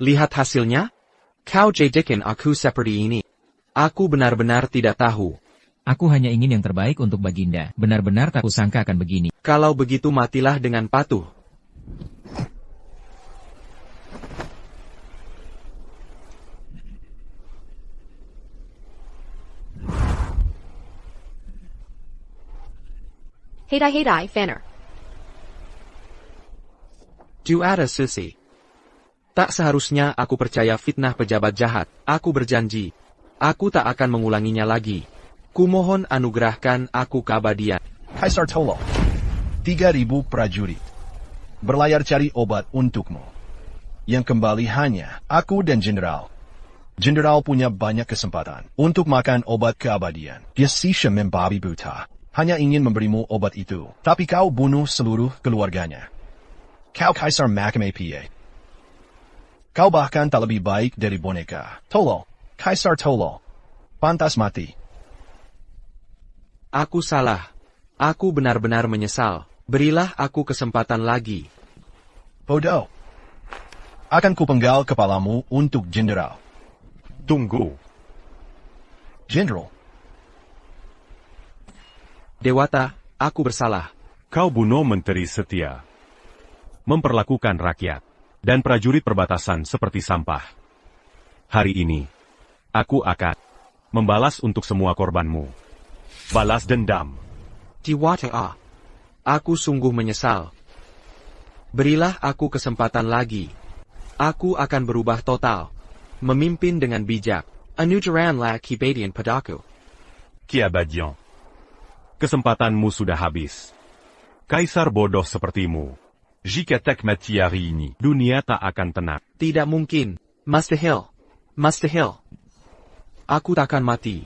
Lihat hasilnya? Kau jadikan aku seperti ini. Aku benar-benar tidak tahu. Aku hanya ingin yang terbaik untuk Baginda. Benar-benar tak kusangka akan begini. Kalau begitu matilah dengan patuh. Hirai, Fenner. Du ada sisi. Tak seharusnya aku percaya fitnah pejabat jahat. Aku berjanji. Aku tak akan mengulanginya lagi. Kumohon anugerahkan aku keabadian. Kaisar Tolo. 3.000 prajurit. Berlayar cari obat untukmu. Yang kembali hanya aku dan Jenderal. Jenderal punya banyak kesempatan untuk makan obat keabadian. Dia sisha membabi buta. Hanya ingin memberimu obat itu. Tapi kau bunuh seluruh keluarganya. Kau Kaisar Makame PA. Kau bahkan tak lebih baik dari boneka. Tolo. Kaisar Tolo. Pantas mati. Aku salah. Aku benar-benar menyesal. Berilah aku kesempatan lagi. Bodoh. Akan kupenggal kepalamu untuk Jenderal. Tunggu. Jenderal. Dewata, aku bersalah. Kau bunuh menteri setia. Memperlakukan rakyat dan prajurit perbatasan seperti sampah. Hari ini, aku akan membalas untuk semua korbanmu. Balas dendam. Dewata, aku sungguh menyesal. Berilah aku kesempatan lagi. Aku akan berubah total. Memimpin dengan bijak. Anugerahkanlah kebaikan padaku. Keabadian. Kesempatanmu sudah habis. Kaisar bodoh sepertimu. Jika tak mati hari ini, dunia tak akan tenang. Tidak mungkin. Mustahil. Mustahil. Aku takkan mati.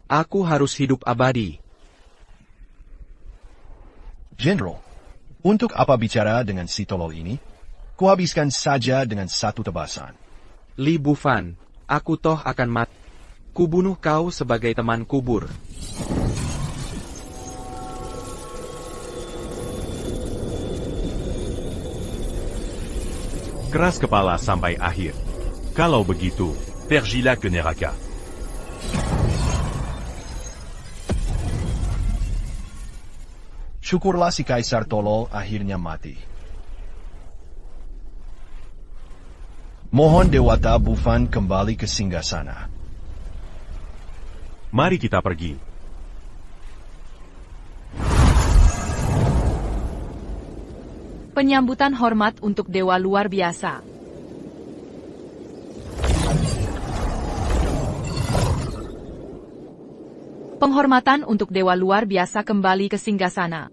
Aku harus hidup abadi. Jenderal, untuk apa bicara dengan si tolol ini? Kuhabiskan saja dengan satu tebasan. Li Bufan, aku toh akan mati. Kubunuh kau sebagai teman kubur. Keras kepala sampai akhir. Kalau begitu, pergilah ke neraka. Syukurlah si Kaisar tolol akhirnya mati. Mohon Dewata Bufan kembali ke singgasana. Mari kita pergi. Penyambutan hormat untuk dewa luar biasa. Penghormatan untuk dewa luar biasa kembali ke singgasana.